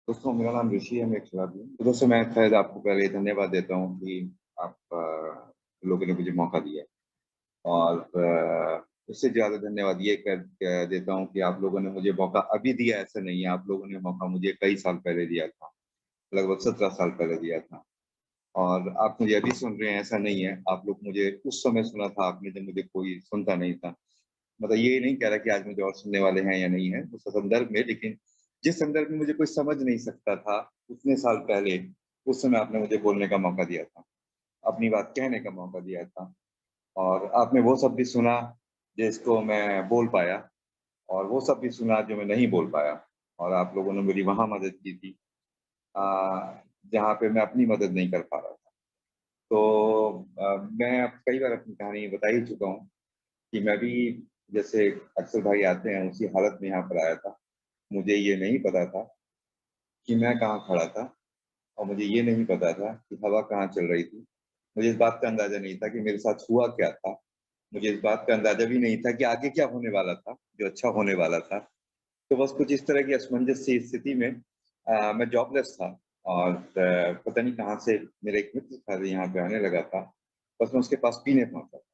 दोस्तों, मेरा नाम ऋषि है, मैं एक खिलाड़ी हूँ। तो दोस्तों, मैं शायद आपको पहले धन्यवाद देता हूँ कि आप लोगों ने मुझे मौका दिया। और उससे ज़्यादा धन्यवाद ये देता हूँ कि आप लोगों ने मुझे मौका अभी दिया, ऐसा नहीं है। आप लोगों ने मौका मुझे कई साल पहले दिया था, लगभग 17 साल पहले दिया था। और आप मुझे अभी सुन रहे हैं, ऐसा नहीं है। आप लोग मुझे उस समय सुना था आपने, जब मुझे कोई सुनता नहीं था। मतलब ये नहीं कह रहा कि आज मुझे और सुनने वाले हैं या नहीं है उस संदर्भ में, लेकिन जिस संदर्भ में मुझे कोई समझ नहीं सकता था उतने साल पहले, उस समय आपने मुझे बोलने का मौका दिया था, अपनी बात कहने का मौका दिया था। और आपने वो सब भी सुना जिसको मैं बोल पाया, और वो सब भी सुना जो मैं नहीं बोल पाया। और आप लोगों ने मेरी वहाँ मदद की थी जहाँ पे मैं अपनी मदद नहीं कर पा रहा था। तो मैं अब कई बार अपनी कहानी बता ही चुका हूँ कि मैं भी, जैसे अक्सर भाई आते हैं, उसी हालत में यहाँ पर आया था। मुझे ये नहीं पता था कि मैं कहाँ खड़ा था, और मुझे ये नहीं पता था कि हवा कहाँ चल रही थी। मुझे इस बात का अंदाज़ा नहीं था कि मेरे साथ हुआ क्या था। मुझे इस बात का अंदाज़ा भी नहीं था कि आगे क्या होने वाला था, जो अच्छा होने वाला था। तो बस कुछ इस तरह की असमंजस सी स्थिति में मैं जॉबलेस था। और पता नहीं कहाँ से मेरा एक मित्र था जो यहाँ पे आने लगा था। बस मैं उसके पास पीने पहुँचा।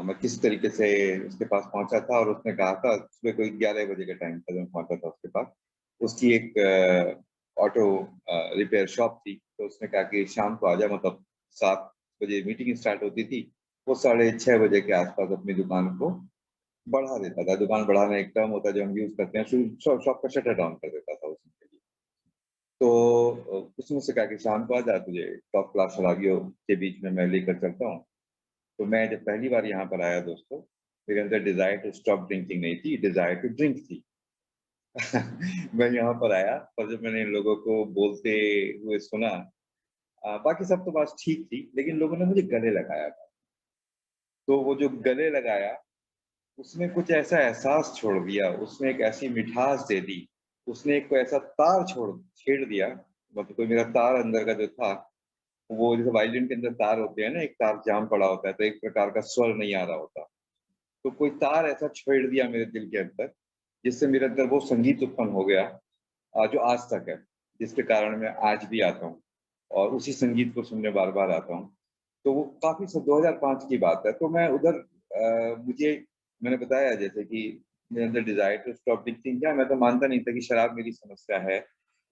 मैं किस तरीके से उसके पास पहुँचा था, और उसने कहा था, सुबह कोई 11 बजे का टाइम था जब मैं पहुँचा था उसके पास। उसकी एक ऑटो रिपेयर शॉप थी, तो उसने कहा कि शाम को आ जा, मतलब 7 बजे मीटिंग स्टार्ट होती थी। वो साढ़े 6 बजे के आस-पास अपनी दुकान को बढ़ा देता था। दुकान बढ़ाना एक टर्म होता है जो हम यूज़ करते हैं, शॉप का शटर डाउन कर देता था उस दिन के लिए। तो उसने मुझसे कहा कि शाम को आ जा, तुझे टॉप क्लास शराबियों के बीच में मैं लेकर चलता हूँ। तो मैं जब पहली बार यहाँ पर आया दोस्तों, मेरे अंदर डिज़ायर टू स्टॉप ड्रिंकिंग नहीं थी, डिज़ायर टू ड्रिंक थी। मैं यहाँ पर आया, और जब मैंने इन लोगों को बोलते हुए सुना, बाकी सब तो बात ठीक थी, लेकिन लोगों ने मुझे गले लगाया था। तो वो जो गले लगाया, उसने कुछ ऐसा एहसास छोड़ दिया, उसने एक ऐसी मिठास दे दी, उसने एक कोई ऐसा तार छेड़ दिया, मतलब कोई मेरा तार अंदर का जो था, वो जैसे वायलिन के अंदर तार होते हैं ना, एक तार जाम पड़ा होता है, तो एक प्रकार का स्वर नहीं आ रहा होता। तो कोई तार ऐसा छेड़ दिया मेरे दिल के अंदर, जिससे मेरे अंदर वो संगीत उत्पन्न हो गया जो आज तक है, जिसके कारण मैं आज भी आता हूँ और उसी संगीत को सुनने बार-बार आता हूँ। तो वो काफ़ी स 2005 की बात है, तो मैं उधर मुझे मैंने बताया जैसे कि मेरे अंदर डिज़ायर टू स्टॉप ड्रिंकिंग था। मैं तो मानता नहीं था कि शराब मेरी समस्या है,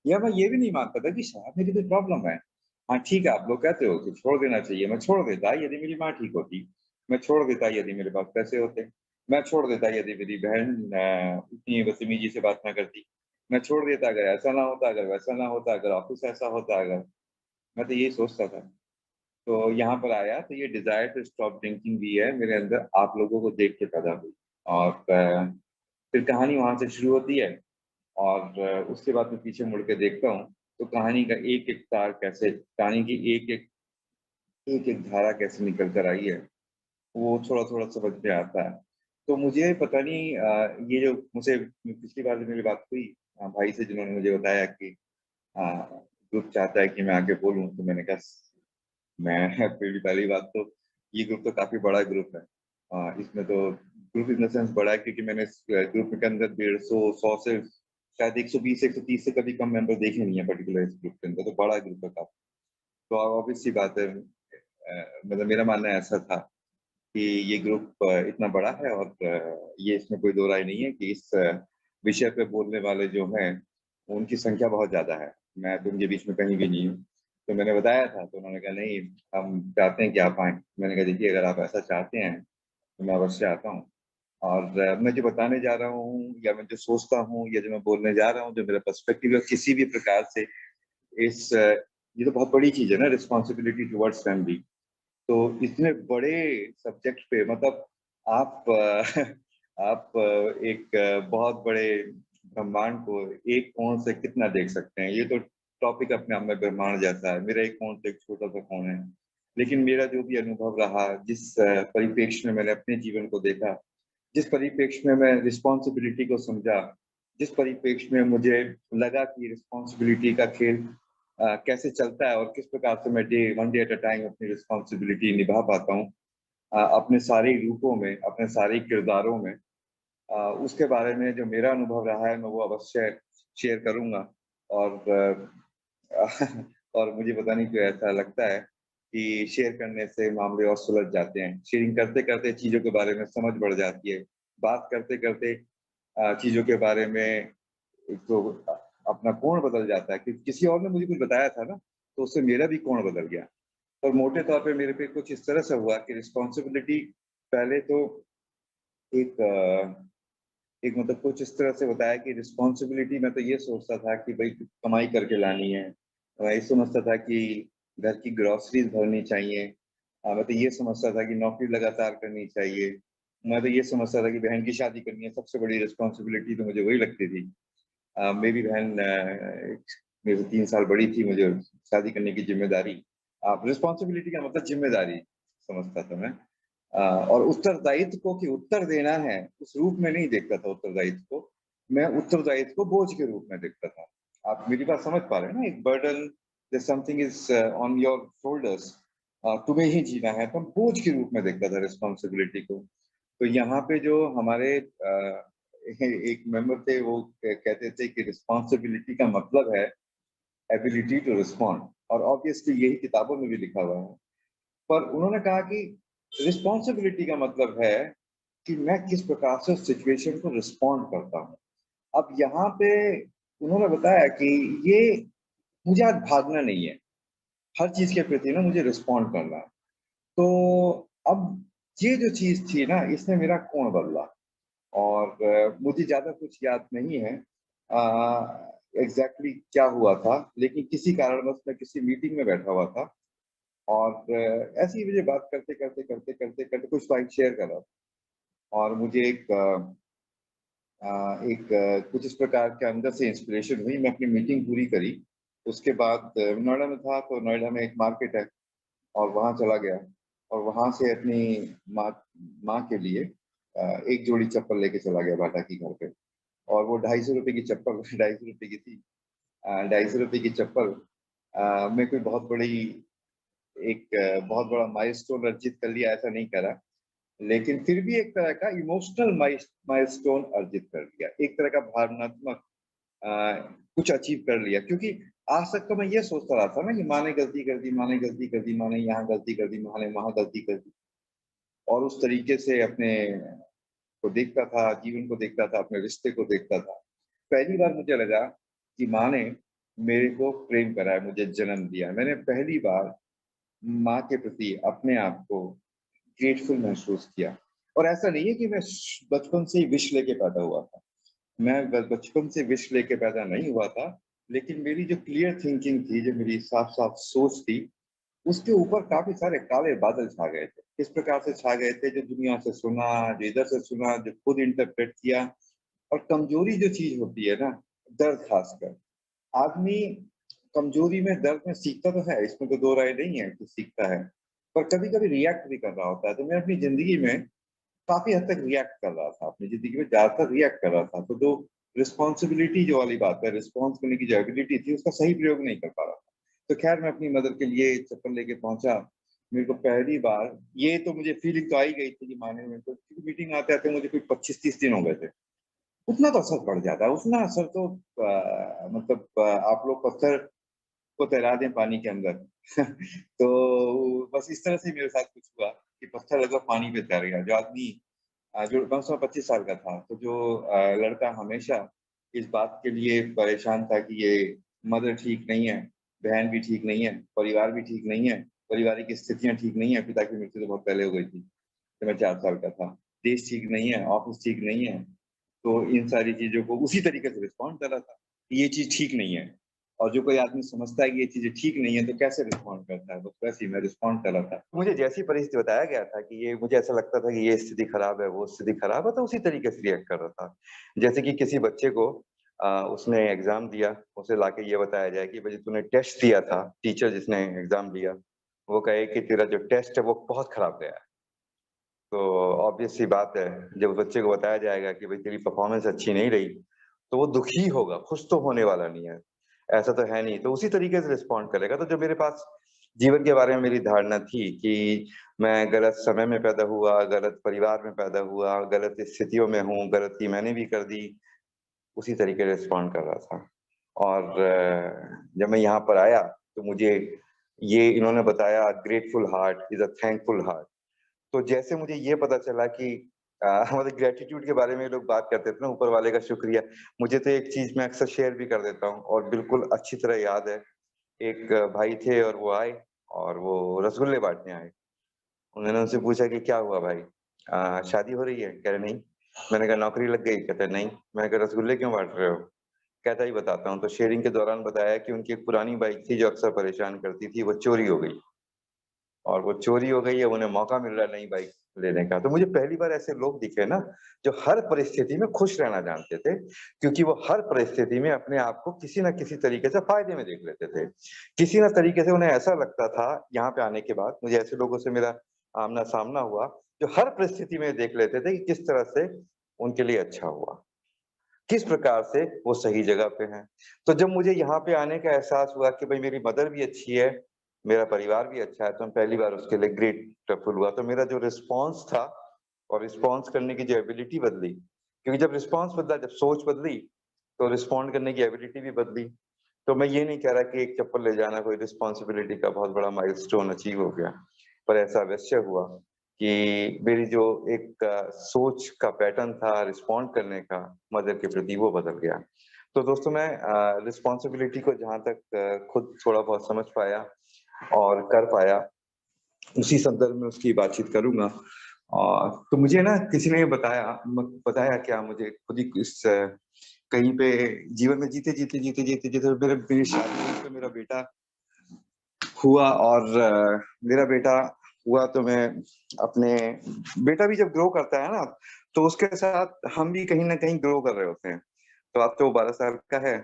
या मैं ये भी नहीं मानता था कि शराब मेरी कोई प्रॉब्लम है। हाँ, ठीक है, आप लोग कहते हो कि छोड़ देना चाहिए, मैं छोड़ देता यदि मेरी माँ ठीक होती, मैं छोड़ देता यदि मेरे पास पैसे होते, मैं छोड़ देता यदि मेरी बहन इतनी बदतमीज़ी से बात ना करती, मैं छोड़ देता अगर ऐसा ना होता, अगर वैसा ना होता, अगर ऑफ़िस ऐसा होता, अगर मैं तो यही सोचता था। तो यहाँ पर आया तो ये डिज़ायर टू स्टॉप ड्रिंकिंग भी है मेरे अंदर, आप लोगों को देख के पैदा हुई। और फिर कहानी वहाँ से शुरू होती है, और उसके बाद मैं पीछे मुड़ के देखता हूँ, तो कहानी का एक-एक तार कैसे, कहानी की एक-एक धारा कैसे निकल कर आई है, वो थोड़ा-थोड़ा समझ में आता है। तो मुझे पता नहीं ये जो मुझसे पिछली बार जो मेरी बात हुई भाई से, जिन्होंने मुझे बताया कि अ, ग्रुप चाहता है कि मैं आके बोलूँ, तो मैंने कहा मैं पहली पहली बात तो ये ग्रुप तो काफ़ी बड़ा ग्रुप है। इसमें तो ग्रुप इन द सेंस बड़ा है क्योंकि मैंने इस ग्रुप के अंदर 150, 100 से शायद 120, 130 से कभी कम मेंबर देखे नहीं है पर्टिकुलर इस ग्रुप के अंदर, तो बड़ा ग्रुप है काफ़ी। तो ऑब्वियस सी बात है, मतलब मेरा मानना ऐसा था कि ये ग्रुप इतना बड़ा है, और ये इसमें कोई दो राय नहीं है कि इस विषय पे बोलने वाले जो हैं, उनकी संख्या बहुत ज़्यादा है। मैं तो उनके बीच में कहीं भी नहीं हूँ। तो मैंने बताया था, तो उन्होंने कहा नहीं, हम चाहते हैं कि आप आएँ। मैंने कहा देखिए, अगर आप ऐसा चाहते हैं, तो मैं अवश्य आता हूँ। और मैं जो बताने जा रहा हूँ, या मैं जो सोचता हूँ, या जो मैं बोलने जा रहा हूँ, जो मेरा पर्सपेक्टिव है, किसी भी प्रकार से ये तो बहुत बड़ी चीज़ है ना, रिस्पॉन्सिबिलिटी टुवर्ड्स फैमिली। तो इतने बड़े सब्जेक्ट पे, मतलब आप आप एक बहुत बड़े ब्रह्मांड को एक कोण से कितना देख सकते हैं। ये तो टॉपिक अपने आप में ब्रह्मांड जैसा है। मेरा एक कोण तो एक छोटा-सा कोण है। लेकिन मेरा जो भी अनुभव रहा, जिस परिप्रेक्ष्य में मैंने अपने जीवन को देखा, जिस परिप्रेक्ष्य में मैं रिस्पॉन्सिबिलिटी को समझा, जिस परिप्रेक्ष्य में मुझे लगा कि रिस्पॉन्सिबिलिटी का खेल कैसे चलता है, और किस प्रकार से मैं one day at a time अपनी रिस्पॉन्सिबिलिटी निभा पाता हूँ अपने सारे रूपों में, अपने सारे किरदारों में, उसके बारे में जो मेरा अनुभव रहा है, मैं वो अवश्य शेयर करूँगा। और और मुझे पता नहीं क्यों ऐसा लगता है कि शेयर करने से मामले और सुलझ जाते हैं। शेयरिंग करते-करते चीज़ों के बारे में समझ बढ़ जाती है। बात करते-करते चीज़ों के बारे में एक तो अपना कोण बदल जाता है कि किसी और ने मुझे कुछ बताया था ना, तो उससे मेरा भी कोण बदल गया। और मोटे तौर पे मेरे पे कुछ इस तरह से हुआ कि रिस्पॉन्सिबिलिटी पहले तो एक एक मतलब कुछ इस तरह से बताया कि रिस्पॉन्सिबिलिटी मैं तो ये सोचता था कि भई कमाई करके लानी है। मैं ये समझता था कि घर की ग्रोसरीज़ भरनी चाहिए। मैं तो ये समझता था कि नौकरी लगातार करनी चाहिए। मैं तो ये समझता था कि बहन की शादी करनी है, सबसे बड़ी रिस्पॉन्सिबिलिटी तो मुझे वही लगती थी। मेरी बहन मेरे से 3 साल बड़ी थी, मुझे शादी करने की ज़िम्मेदारी रिस्पॉन्सिबिलिटी का मतलब ज़िम्मेदारी समझता था मैं। और उत्तरदायित्व को कि उत्तर देना है, उस रूप में नहीं देखता था उत्तरदायित्व को। मैं उत्तरदायित्व को बोझ के रूप में देखता था। आप मेरी बात समझ पा रहे हैं ना? एक burden that something is on your shoulders तुम्हें ही जीना है, तो हम बोझ के रूप में देखता था रिस्पॉन्सिबिलिटी को। तो यहाँ पे जो हमारे एक मेंबर थे वो कहते थे कि रिस्पॉन्सिबिलिटी का मतलब है एबिलिटी टू रिस्पॉन्ड और ऑब्वियसली यही किताबों में भी लिखा हुआ है। पर उन्होंने कहा कि रिस्पॉन्सिबिलिटी का मतलब है कि मैं किस प्रकार से उस सिचुएशन को रिस्पॉन्ड करता हूँ। अब यहाँ पे उन्होंने बताया कि ये मुझे आज भागना नहीं है, हर चीज़ के प्रति ना मुझे रिस्पॉन्ड करना है। तो अब ये जो चीज़ थी ना इसने मेरा कोण बदला और मुझे ज़्यादा कुछ याद नहीं है एग्ज़ैक्टली क्या हुआ था, लेकिन किसी कारणवश मैं किसी मीटिंग में बैठा हुआ था और ऐसे ही मुझे बात करते कुछ पॉइंट शेयर कर रहा था और मुझे कुछ इस प्रकार के अंदर से इंस्पिरेशन हुई, मैं अपनी मीटिंग पूरी करी। उसके बाद नोएडा में था, तो नोएडा में एक मार्केट है और वहाँ चला गया और वहाँ से अपनी माँ माँ के लिए एक जोड़ी चप्पल लेके चला गया बाटा की घर पे और वो ₹250 की चप्पल ₹250 की थी। ₹250 की चप्पल मैं कोई बहुत बड़ा माइलस्टोन अर्जित कर लिया ऐसा नहीं करा। लेकिन फिर भी एक तरह का इमोशनल माइलस्टोन अर्जित कर लिया। एक तरह का भावनात्मक अ, कुछ अचीव कर लिया क्योंकि आज तक तो मैं ये सोचता रहा था ना कि माँ ने गलती कर दी, माँ ने गलती कर दी, माँ ने यहाँ गलती कर दी, माँ ने वहाँ गलती कर दी और उस तरीके से अपने को देखता था, जीवन को देखता था, अपने रिश्ते को देखता था। पहली बार मुझे लगा कि माँ ने मेरे को प्रेम करा है, मुझे जन्म दिया है। मैंने पहली बार माँ के प्रति अपने आप को ग्रेटफुल महसूस किया और ऐसा नहीं है कि मैं बचपन से ही विश लेके पैदा हुआ था। मैं बचपन से विश लेके पैदा नहीं हुआ था, लेकिन मेरी जो क्लियर थिंकिंग थी, जो मेरी साफ-साफ सोच थी, उसके ऊपर काफ़ी सारे काले बादल छा गए थे। किस प्रकार से छा गए थे, जो दुनिया से सुना, जो इधर से सुना, जो खुद इंटरप्रेट किया और कमज़ोरी जो चीज़ होती है ना, दर्द ख़ासकर, आदमी कमज़ोरी में, दर्द में सीखता तो है, इसमें तो दो राय नहीं है कि सीखता है, पर कभी-कभी रिएक्ट भी कर रहा होता है। तो मैं अपनी ज़िंदगी में काफ़ी हद तक रिएक्ट कर रहा था, अपनी ज़िंदगी में ज़्यादातर रिएक्ट कर रहा था। तो जो रिस्पॉन्सिबिलिटी जो वाली बात है, रिस्पॉन्स करने की जो एबिलिटी थी, उसका सही प्रयोग नहीं कर पा रहा था। तो ख़ैर मैं अपनी मदर के लिए चप्पल लेके पहुँचा। मेरे को पहली बार ये तो मुझे फीलिंग तो आ ही गई थी कि माँ ने मेरे को क्योंकि मीटिंग आते-आते मुझे कोई 25-30 दिन हो गए थे। उतना तो असर पड़ जाता है, उतना असर तो मतलब आप लोग पत्थर को तैरा दें पानी के अंदर। तो बस इस तरह से मेरे साथ कुछ हुआ कि पत्थर अगर पानी पे तैर गया। जो आदमी जो कम से कम 25 साल का था, तो जो लड़का हमेशा इस बात के लिए परेशान था कि ये मदर ठीक नहीं है, बहन भी ठीक नहीं है, परिवार भी ठीक नहीं है, पारिवारिक स्थितियाँ ठीक नहीं है, पिता की मृत्यु तो बहुत पहले हो गई थी, जब मैं 4 साल का था। देश ठीक नहीं है, ऑफ़िस ठीक नहीं है, तो इन सारी चीज़ों को उसी तरीके से रिस्पॉन्ड कर रहा था, कि ये चीज़ ठीक नहीं है। और जो कोई आदमी समझता है कि ये चीज़ें ठीक नहीं है, तो कैसे रिस्पॉन्ड करता है? बस वैसे ही मैं रिस्पॉन्ड कर रहा था। मुझे जैसी परिस्थिति बताया गया था कि ये मुझे ऐसा लगता था कि ये स्थिति खराब है, वो स्थिति खराब है, तो उसी तरीके से रिएक्ट कर रहा था। जैसे कि किसी बच्चे को उसने एग्ज़ाम दिया, उसे लाके ये बताया जाए कि भई तूने टेस्ट दिया था, टीचर जिसने एग्ज़ाम लिया, वो कहे कि तेरा जो टेस्ट है वो बहुत खराब गया है। तो ऑब्वियस सी बात है, जब बच्चे को बताया जाएगा कि भई तेरी परफ़ॉर्मेंस अच्छी नहीं रही, तो वो दुखी होगा, खुश तो होने वाला नहीं है। ऐसा तो है नहीं, तो उसी तरीके से रिस्पॉन्ड करेगा। तो जो मेरे पास जीवन के बारे में मेरी धारणा थी कि मैं गलत समय में पैदा हुआ, गलत परिवार में पैदा हुआ, गलत स्थितियों में हूँ, गलती मैंने भी कर दी, उसी तरीके से रिस्पॉन्ड कर रहा था। और जब मैं यहाँ पर आया तो मुझे ये इन्होंने बताया grateful heart is a thankful heart. तो जैसे मुझे ये पता चला कि मतलब ग्रैटिट्यूड के बारे में लोग बात करते थे ना, ऊपर वाले का शुक्रिया। मुझे तो एक चीज़ मैं अक्सर शेयर भी कर देता हूँ और बिल्कुल अच्छी तरह याद है। एक भाई थे और वो आए और वो रसगुल्ले बाँटने आए। उन्होंने उनसे पूछा कि क्या हुआ भाई? शादी हो रही है? कह रहे नहीं। मैंने कहा नौकरी लग गई? कहते नहीं। मैंने कहा रसगुल्ले क्यों बाँट रहे हो? कहता ही बताता हूँ। तो शेयरिंग के दौरान बताया कि उनकी एक पुरानी बाइक थी जो अक्सर परेशान करती थी, वो चोरी हो गई। और वो चोरी हो गई है, उन्हें मौका मिल रहा है नई बाइक लेने का। तो मुझे पहली बार ऐसे लोग दिखे ना, जो हर परिस्थिति में खुश रहना जानते थे, क्योंकि वो हर परिस्थिति में अपने आप को किसी न किसी तरीके से फ़ायदे में देख लेते थे। किसी न तरीके से उन्हें ऐसा लगता था, यहाँ पे आने के बाद मुझे ऐसे लोगों से मेरा आमना-सामना हुआ, जो हर परिस्थिति में देख लेते थे कि किस तरह से उनके लिए अच्छा हुआ। किस प्रकार से वो सही जगह पे हैं। तो जब मुझे यहाँ पे आने का एहसास हुआ कि भई मेरी मदर भी अच्छी है, मेरा परिवार भी अच्छा है, तो मैं पहली बार उसके लिए ग्रेटफुल हुआ। तो मेरा जो रिस्पॉन्स था और रिस्पॉन्स करने की जो एबिलिटी बदली, क्योंकि जब रिस्पॉन्स बदला, जब सोच बदली, तो रिस्पॉन्ड करने की एबिलिटी भी बदली। तो मैं ये नहीं कह रहा कि एक चप्पल ले जाना कोई रिस्पॉन्सिबिलिटी का बहुत बड़ा माइलस्टोन अचीव हो गया। पर ऐसा अवश्य हुआ कि मेरी जो एक सोच का पैटर्न था रिस्पॉन्ड करने का मदर के प्रति, वो बदल गया। तो दोस्तों मैं रिस्पॉन्सिबिलिटी को जहाँ तक खुद थोड़ा बहुत समझ पाया और कर पाया, उसी संदर्भ में उसकी बातचीत करूँगा। तो मुझे ना किसी ने बताया क्या, मुझे खुद ही कहीं पे जीवन में जीते मेरी शादी हुई तो मेरा बेटा हुआ और मेरा बेटा हुआ तो मैं अपने बेटा भी जब ग्रो करता है ना, तो उसके साथ हम भी कहीं न कहीं ग्रो कर रहे होते हैं। तो अब तो वो 12 साल का है,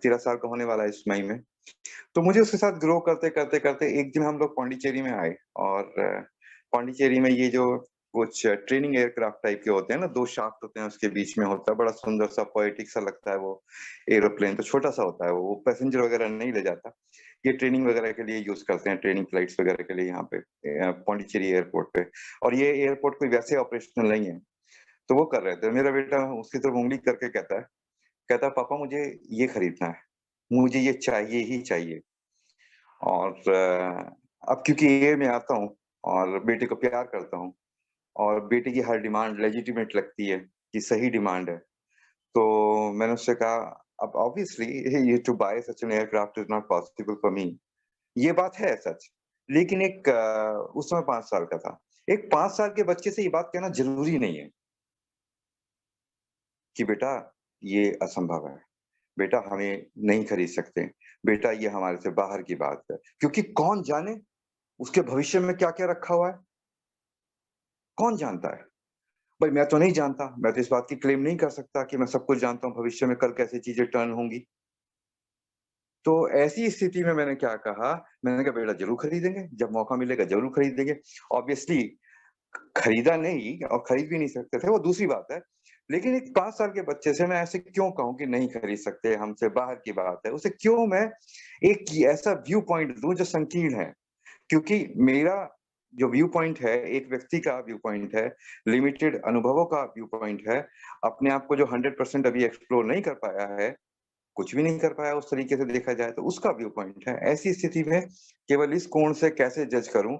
13 साल का होने वाला है इस मई में। तो मुझे उसके साथ ग्रो करते एक दिन हम लोग पौंडीचेरी में आए और पौंडीचेरी में ये जो कुछ ट्रेनिंग एयरक्राफ्ट टाइप के होते हैं ना, 2 शाफ्ट होते हैं, उसके बीच में होता है, बड़ा सुंदर सा पोएटिक सा लगता है वो एरोप्लेन, तो छोटा-सा होता है वो पैसेंजर वगैरह नहीं ले जाता। ये ट्रेनिंग वगैरह के लिए यूज़ करते हैं, ट्रेनिंग फ्लाइट्स वगैरह के लिए यहाँ पे पौंडीचेरी एयरपोर्ट पे। और ये एयरपोर्ट कोई वैसे ऑपरेशनल नहीं है, तो वो कर रहे थे। मेरा बेटा उसकी तरफ उँगली करके कहता है पापा मुझे ये खरीदना है, मुझे ये चाहिए ही चाहिए। और अब क्योंकि ये मैं आता हूँ और बेटे को प्यार करता हूँ और बेटे की हर डिमांड लेजिटिमेट लगती है कि सही डिमांड है। तो मैंने उससे कहा अब ऑब्वियसली ये to buy such an aircraft is not possible for me. ये बात है सच। लेकिन एक उस समय 5 साल का था। एक 5 साल के बच्चे से ये बात कहना ज़रूरी नहीं है कि बेटा ये असंभव है। बेटा हमें नहीं खरीद सकते। बेटा ये हमारे से बाहर की बात है। क्योंकि कौन जाने उसके भविष्य में क्या-क्या रखा हुआ है? कौन जानता है? भाई मैं तो नहीं जानता, मैं तो इस बात की क्लेम नहीं कर सकता कि मैं सब कुछ जानता हूँ, भविष्य में कल कैसे चीज़ें टर्न होंगी। तो ऐसी स्थिति में मैंने क्या कहा, मैंने कहा बेटा ज़रूर खरीदेंगे, जब मौका मिलेगा ज़रूर खरीदेंगे। ऑब्वियसली खरीदा नहीं और खरीद भी नहीं सकते थे, वो दूसरी बात है। लेकिन एक 5 साल के बच्चे से मैं ऐसे क्यों कहूँ कि नहीं खरीद सकते, हमसे बाहर की बात है। उसे क्यों मैं एक ऐसा व्यू पॉइंट दूँ जो संकीर्ण है। क्योंकि मेरा जो व्यू पॉइंट है, एक व्यक्ति का व्यू पॉइंट है, लिमिटेड अनुभवों का व्यू पॉइंट है, अपने आप को जो 100% अभी एक्सप्लोर नहीं कर पाया है, कुछ भी नहीं कर पाया उस तरीके से देखा जाए तो उसका व्यू पॉइंट है। ऐसी स्थिति में केवल इस कोण से कैसे जज करूँ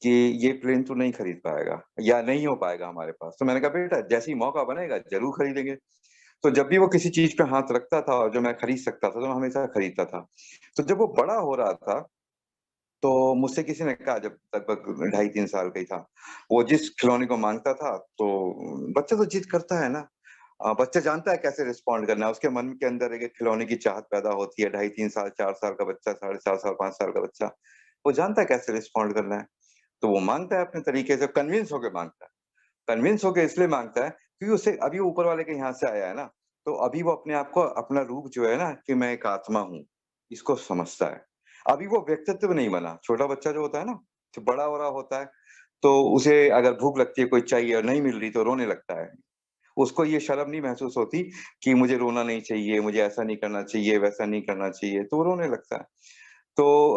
कि ये प्लेन तू नहीं खरीद पाएगा या नहीं हो पाएगा हमारे पास। तो मैंने कहा बेटा जैसे ही मौका बनेगा ज़रूर खरीदेंगे। तो जब भी वो किसी चीज़ पे हाथ रखता था और जो मैं खरीद सकता था, तो मैं हमेशा खरीदता था। तो जब वो बड़ा हो रहा था तो मुझसे किसी ने कहा जब लगभग ढाई 3 साल का ही था, वो जिस खिलौने को माँगता था तो बच्चा तो जिद करता है ना। बच्चा जानता है कैसे रिस्पॉन्ड करना है, उसके मन के अंदर एक खिलौने की चाहत पैदा होती है, ढाई 3 साल, 4 साल का बच्चा, साढ़े 4 साल, 5 साल का बच्चा, वो जानता है कैसे रिस्पॉन्ड करना है। तो वो माँगता है अपने तरीके से, कन्विंस होके माँगता है। कन्विंस होके इसलिए माँगता है क्योंकि उसे अभी वो ऊपर वाले के यहाँ से आया है ना, तो अभी वो अपने आप को अपना रूप जो है ना कि मैं एक आत्मा हूँ, इसको समझता है। अभी वो व्यक्तित्व नहीं बना। छोटा बच्चा जो होता है ना, जो बड़ा हो रहा होता है, तो उसे अगर भूख लगती है, कोई चाहिए और नहीं मिल रही तो रोने लगता है। उसको ये शर्म नहीं महसूस होती कि मुझे रोना नहीं चाहिए, मुझे ऐसा नहीं करना चाहिए, वैसा नहीं करना चाहिए, तो वो रोने लगता है। तो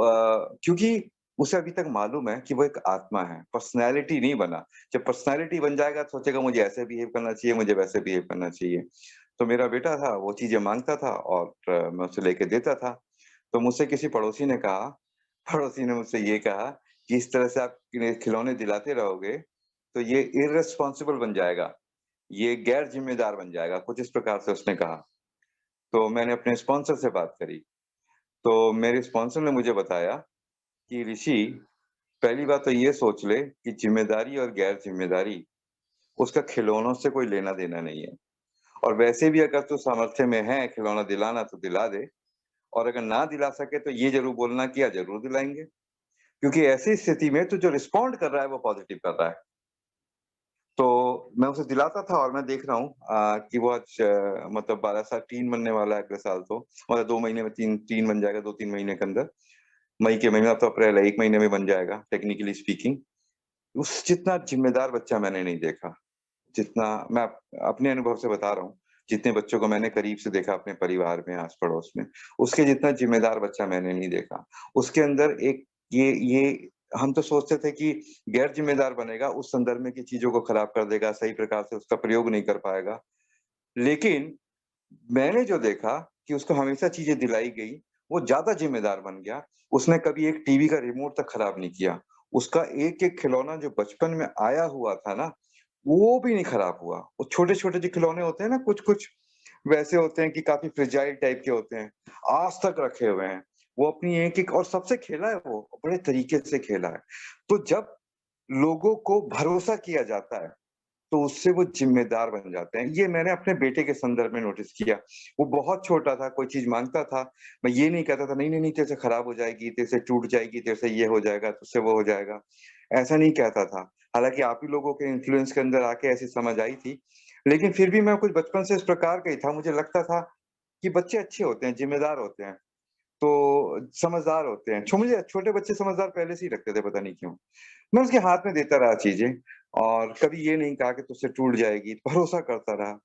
क्योंकि उसे अभी तक मालूम है कि वो एक आत्मा है, पर्सनैलिटी नहीं बना। जब पर्सनैलिटी बन जाएगा तो सोचेगा मुझे ऐसे बिहेव करना चाहिए, मुझे वैसे बिहेव करना चाहिए। तो मेरा बेटा था, वो चीज़ें माँगता था और मैं उसे लेके देता था। तो मुझसे किसी पड़ोसी ने कहा, पड़ोसी ने मुझसे ये कहा कि इस तरह से आप इन्हें खिलौने दिलाते रहोगे, तो ये इर्रेस्पॉन्सिबल बन जाएगा, ये गैर ज़िम्मेदार बन जाएगा, कुछ इस प्रकार से उसने कहा। तो मैंने अपने स्पॉन्सर से बात करी, तो मेरे स्पॉन्सर ने मुझे बताया कि ऋषि, पहली बात तो ये सोच ले कि ज़िम्मेदारी और गैर ज़िम्मेदारी, उसका खिलौनों से कोई लेना-देना नहीं है। और वैसे भी अगर तू सामर्थ्य में है खिलौना दिलाना तो दिला दे, और अगर ना दिला सके तो ये ज़रूर बोलना कि ज़रूर दिलाएँगे। क्योंकि ऐसी स्थिति में तू जो रिस्पॉन्ड कर रहा है वो पॉज़िटिव कर रहा है। तो मैं उसे दिलाता था और मैं देख रहा हूँ कि वो आज मतलब 12 साल टीन बनने वाला है अगले साल तो, मतलब 2 महीने में टीन टीन बन जाएगा 2-3 महीने के अंदर। मई के महीने, अब तो अप्रैल है, 1 महीने में बन जाएगा टेक्निकली स्पीकिंग। उस जितना ज़िम्मेदार बच्चा मैंने नहीं देखा। जितना मैं अपने अनुभव से बता रहा हूँ, जितने बच्चों को मैंने करीब से देखा अपने परिवार में, आस-पड़ोस में, उसके जितना ज़िम्मेदार बच्चा मैंने नहीं देखा। उसके अंदर एक ये हम तो सोचते थे कि गैर ज़िम्मेदार बनेगा, उस संदर्भ में कि चीज़ों को खराब कर देगा, सही प्रकार से उसका प्रयोग नहीं कर पाएगा। लेकिन मैंने जो देखा कि उसको हमेशा चीज़ें दिलाई गई, वो ज़्यादा ज़िम्मेदार बन गया। उसने कभी एक टीवी का रिमोट तक खराब नहीं किया। उसका एक-एक खिलौना जो बचपन में आया हुआ था ना, वो भी नहीं खराब हुआ। वो छोटे-छोटे जो खिलौने होते हैं ना, कुछ-कुछ वैसे होते हैं कि काफ़ी फ्रेजाइल टाइप के होते हैं, आज तक रखे हुए हैं। वो अपनी एक-एक और सबसे खेला है वो, बड़े तरीके से खेला है। तो जब लोगों को भरोसा किया जाता है, तो उससे वो ज़िम्मेदार बन जाते हैं। ये मैंने अपने बेटे के संदर्भ में नोटिस किया। वो बहुत छोटा था, कोई चीज़ माँगता था, मैं ये नहीं कहता था, "नहीं, नहीं, नहीं, तेरे से खराब हो जाएगी, तेरे से टूट जाएगी, तेरे से ये हो जाएगा, तुझसे वो हो जाएगा।" ऐसा नहीं कहता था। हालाँकि आप ही लोगों के इन्फ्लुएंस के अंदर आके ऐसी समझ आई थी। लेकिन फिर भी मैं कुछ बचपन से इस प्रकार का ही था, मुझे लगता था कि बच्चे अच्छे होते हैं, ज़िम्मेदार होते हैं, तो समझदार होते हैं। मुझे छोटे बच्चे समझदार पहले से ही लगते थे, पता नहीं क्यों। मैं उसके हाथ में देता रहा चीज़ें और कभी ये नहीं कहा कि तुझसे टूट जाएगी, भरोसा करता रहा।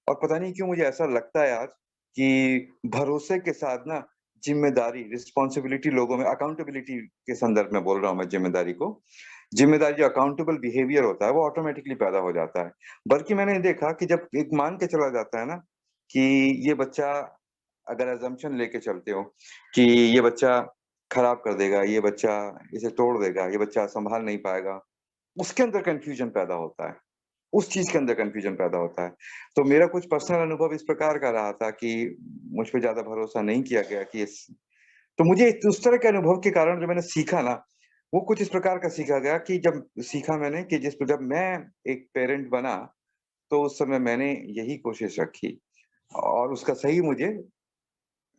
और पता नहीं क्यों मुझे ऐसा लगता है आज कि भरोसे के साथ ना ज़िम्मेदारी, रिस्पॉन्सिबिलिटी लोगों में अकाउंटेबिलिटी के संदर्भ में बोल रहा हूँ मैं ज़िम्मेदारी को। ज़िम्मेदारी जो अकाउंटेबल बिहेवियर होता है वो ऑटोमैटिकली पैदा हो जाता है। बल्कि मैंने देखा कि जब एक मान के चला जाता है ना कि ये बच्चा, अगर असम्पशन लेके चलते हो कि ये बच्चा खराब कर देगा, ये बच्चा इसे तोड़ देगा, ये बच्चा सँभाल नहीं पाएगा, उसके अंदर कन्फ्यूज़न पैदा होता है। उस चीज़ के अंदर कन्फ्यूज़न पैदा होता है। तो मेरा कुछ पर्सनल अनुभव इस प्रकार का रहा था कि मुझ पे ज़्यादा भरोसा नहीं किया गया कि इस तो मुझे उस तरह के अनुभव के कारण जो मैंने सीखा ना, वो कुछ इस प्रकार का सीखा गया कि जब सीखा मैंने कि जब मैं एक पेरेंट बना, तो उस समय मैंने यही कोशिश रखी और उसका सही मुझे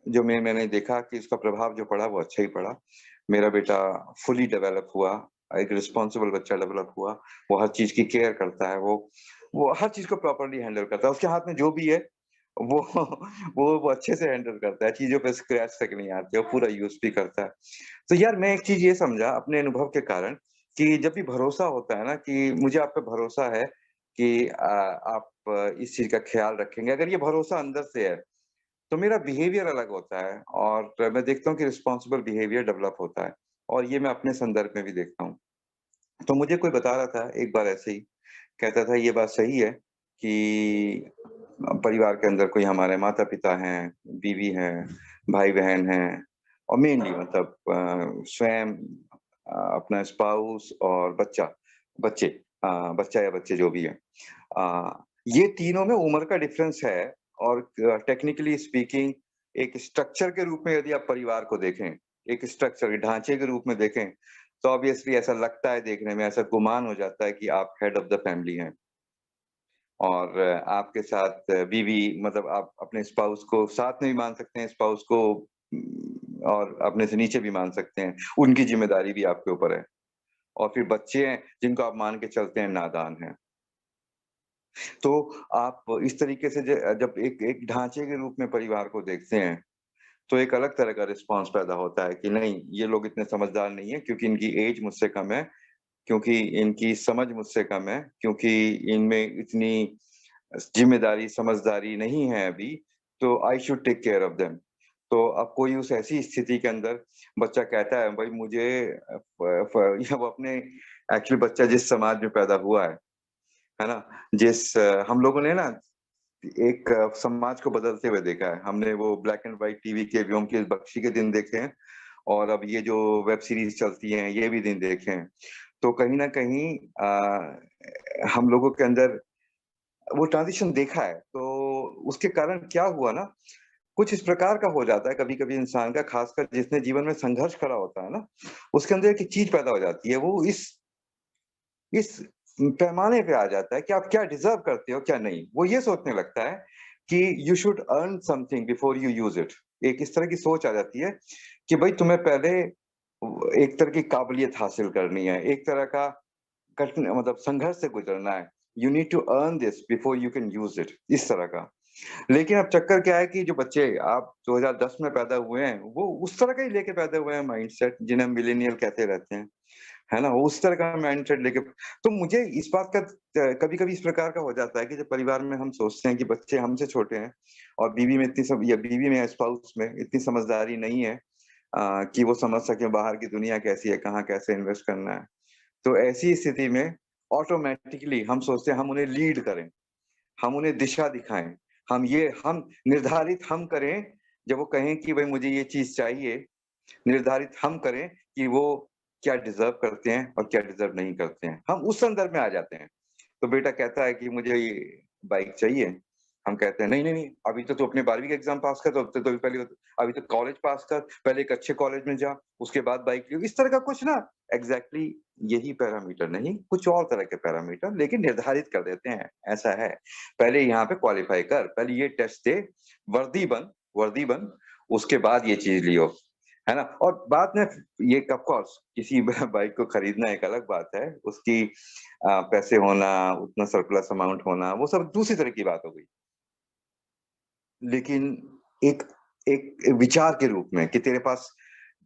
जो मैंने देखा कि उसका प्रभाव जो पड़ा वो अच्छा ही पड़ा। मेरा बेटा फुली डेवलप हुआ, एक रिस्पॉन्सिबल बच्चा डेवलप हुआ, वो हर चीज़ की केयर करता है, वो हर चीज़ को प्रॉपर्ली हैंडल करता है। उसके हाथ में जो भी है वो वो अच्छे से हैंडल करता है, चीज़ों पे स्क्रैच तक नहीं आती है, वो पूरा यूज़ भी करता है। तो यार मैं एक चीज़ ये समझा अपने अनुभव के कारण कि जब भी भरोसा होता है ना कि मुझे आप पे भरोसा है कि आप इस चीज़ का ख़्याल रखेंगे, अगर ये भरोसा अंदर से है तो मेरा बिहेवियर अलग होता है और मैं देखता हूँ कि रिस्पॉन्सिबल बिहेवियर डेवलप होता है और ये मैं अपने संदर्भ में भी देखता हूँ। तो मुझे कोई बता रहा था एक बार ऐसे ही, कहता था ये बात सही है कि परिवार के अंदर कोई हमारे माता-पिता हैं, बीवी है, भाई-बहन हैं और मेनली मतलब स्वयं अपना स्पाउस और बच्चे बच्चा या बच्चे जो भी हैं। ये तीनों में उम्र का डिफरेंस है और टेक्निकली स्पीकिंग एक स्ट्रक्चर के रूप में यदि आप परिवार को देखें, एक स्ट्रक्चर ढांचे के रूप में देखें, तो ऑब्वियसली ऐसा लगता है देखने में, ऐसा गुमान हो जाता है कि आप हेड ऑफ़ द फैमिली हैं और आपके साथ बीवी मतलब आप अपने स्पाउस को साथ में भी मान सकते हैं, स्पाउस को और अपने से नीचे भी मान सकते हैं। उनकी ज़िम्मेदारी भी आपके ऊपर है और फिर बच्चे हैं जिनको आप मान के चलते हैं नादान हैं। तो आप इस तरीके से जब एक एक ढांचे के रूप में परिवार को देखते हैं, तो एक अलग तरह का रिस्पॉन्स पैदा होता है कि नहीं, ये लोग इतने समझदार नहीं है क्योंकि इनकी एज मुझसे कम है, क्योंकि इनकी समझ मुझसे कम है, क्योंकि इनमें इतनी ज़िम्मेदारी, समझदारी नहीं है अभी, तो I should take care of them. तो अब कोई उस ऐसी स्थिति के अंदर बच्चा कहता है, भई मुझे फ फ या वो अपने एक्चुअली बच्चा जिस समाज में पैदा हुआ है ना? हम लोगों ने ना एक समाज को बदलते हुए देखा है। हमने वो ब्लैक एंड व्हाइट टीवी के व्योमकेश बख्शी के दिन देखे हैं और अब ये जो वेब सीरीज़ चलती हैं, ये भी दिन देखे हैं। तो कहीं न कहीं हम लोगों के अंदर वो ट्रांज़िशन देखा है। तो उसके कारण क्या हुआ ना, कुछ इस प्रकार का हो जाता है कभी-कभी इंसान का, ख़ासकर जिसने जीवन में संघर्ष करा होता है ना, उसके अंदर एक चीज़ पैदा हो जाती है। वो इस पैमाने पे आ जाता है कि आप क्या डिज़र्व करते हो, क्या नहीं। वो ये सोचने लगता है कि you should earn something before you use it. एक इस तरह की सोच आ जाती है कि भई तुम्हें पहले एक तरह की काबिलियत हासिल करनी है, एक तरह का कठिन मतलब संघर्ष से गुज़रना है। You need to earn this before you can use it, इस तरह का। लेकिन अब चक्कर क्या है कि जो बच्चे आप 2010 में पैदा हुए हैं, वो उस तरह का ही लेके पैदा हुए हैं माइंडसेट, जिन्हें मिलेनियल कहते रहते हैं। है ना? वो उस तरह का माइंडसेट लेके तो मुझे इस बात का कभी-कभी इस प्रकार का हो जाता है कि जब परिवार में हम सोचते हैं कि बच्चे हमसे छोटे हैं और बीवी में इतनी सब या बीवी में या स्पाउस में इतनी समझदारी नहीं है कि वो समझ सके बाहर की दुनिया कैसी है, कहाँ कैसे इन्वेस्ट करना है। तो ऐसी स्थिति में ऑटोमैटिकली हम सोचते हैं हम उन्हें लीड करें, हम उन्हें दिशा दिखाएँ। हम निर्धारित हम करें, जब वो कहें कि भई मुझे ये चीज़ चाहिए, निर्धारित हम करें कि वो क्या डिज़र्व करते हैं और क्या डिज़र्व नहीं करते हैं। हम उस संदर्भ में आ जाते हैं। तो बेटा कहता है कि मुझे ये बाइक चाहिए। हम कहते हैं नहीं, नहीं, नहीं, अभी तो तू अपने 12वीं का एग्ज़ाम पास कर, तो पहले अभी तो कॉलेज पास कर, पहले एक अच्छे कॉलेज में जा, उसके बाद बाइक लियो। इस तरह का कुछ ना एग्ज़ैक्टली यही पैरामीटर नहीं, कुछ और तरह के पैरामीटर लेकिन निर्धारित कर देते हैं, ऐसा है। पहले यहाँ पे क्वालीफाई कर, पहले ये टेस्ट दे, वर्दी बन, उसके बाद ये चीज़ लियो। है ना? और बाद में ये ऑफ कोर्स किसी बाइक को खरीदना एक अलग बात है, उसकी पैसे होना, उतना सरप्लस अमाउंट होना, वो सब दूसरी तरह की बात हो गई। लेकिन एक एक विचार के रूप में कि तेरे पास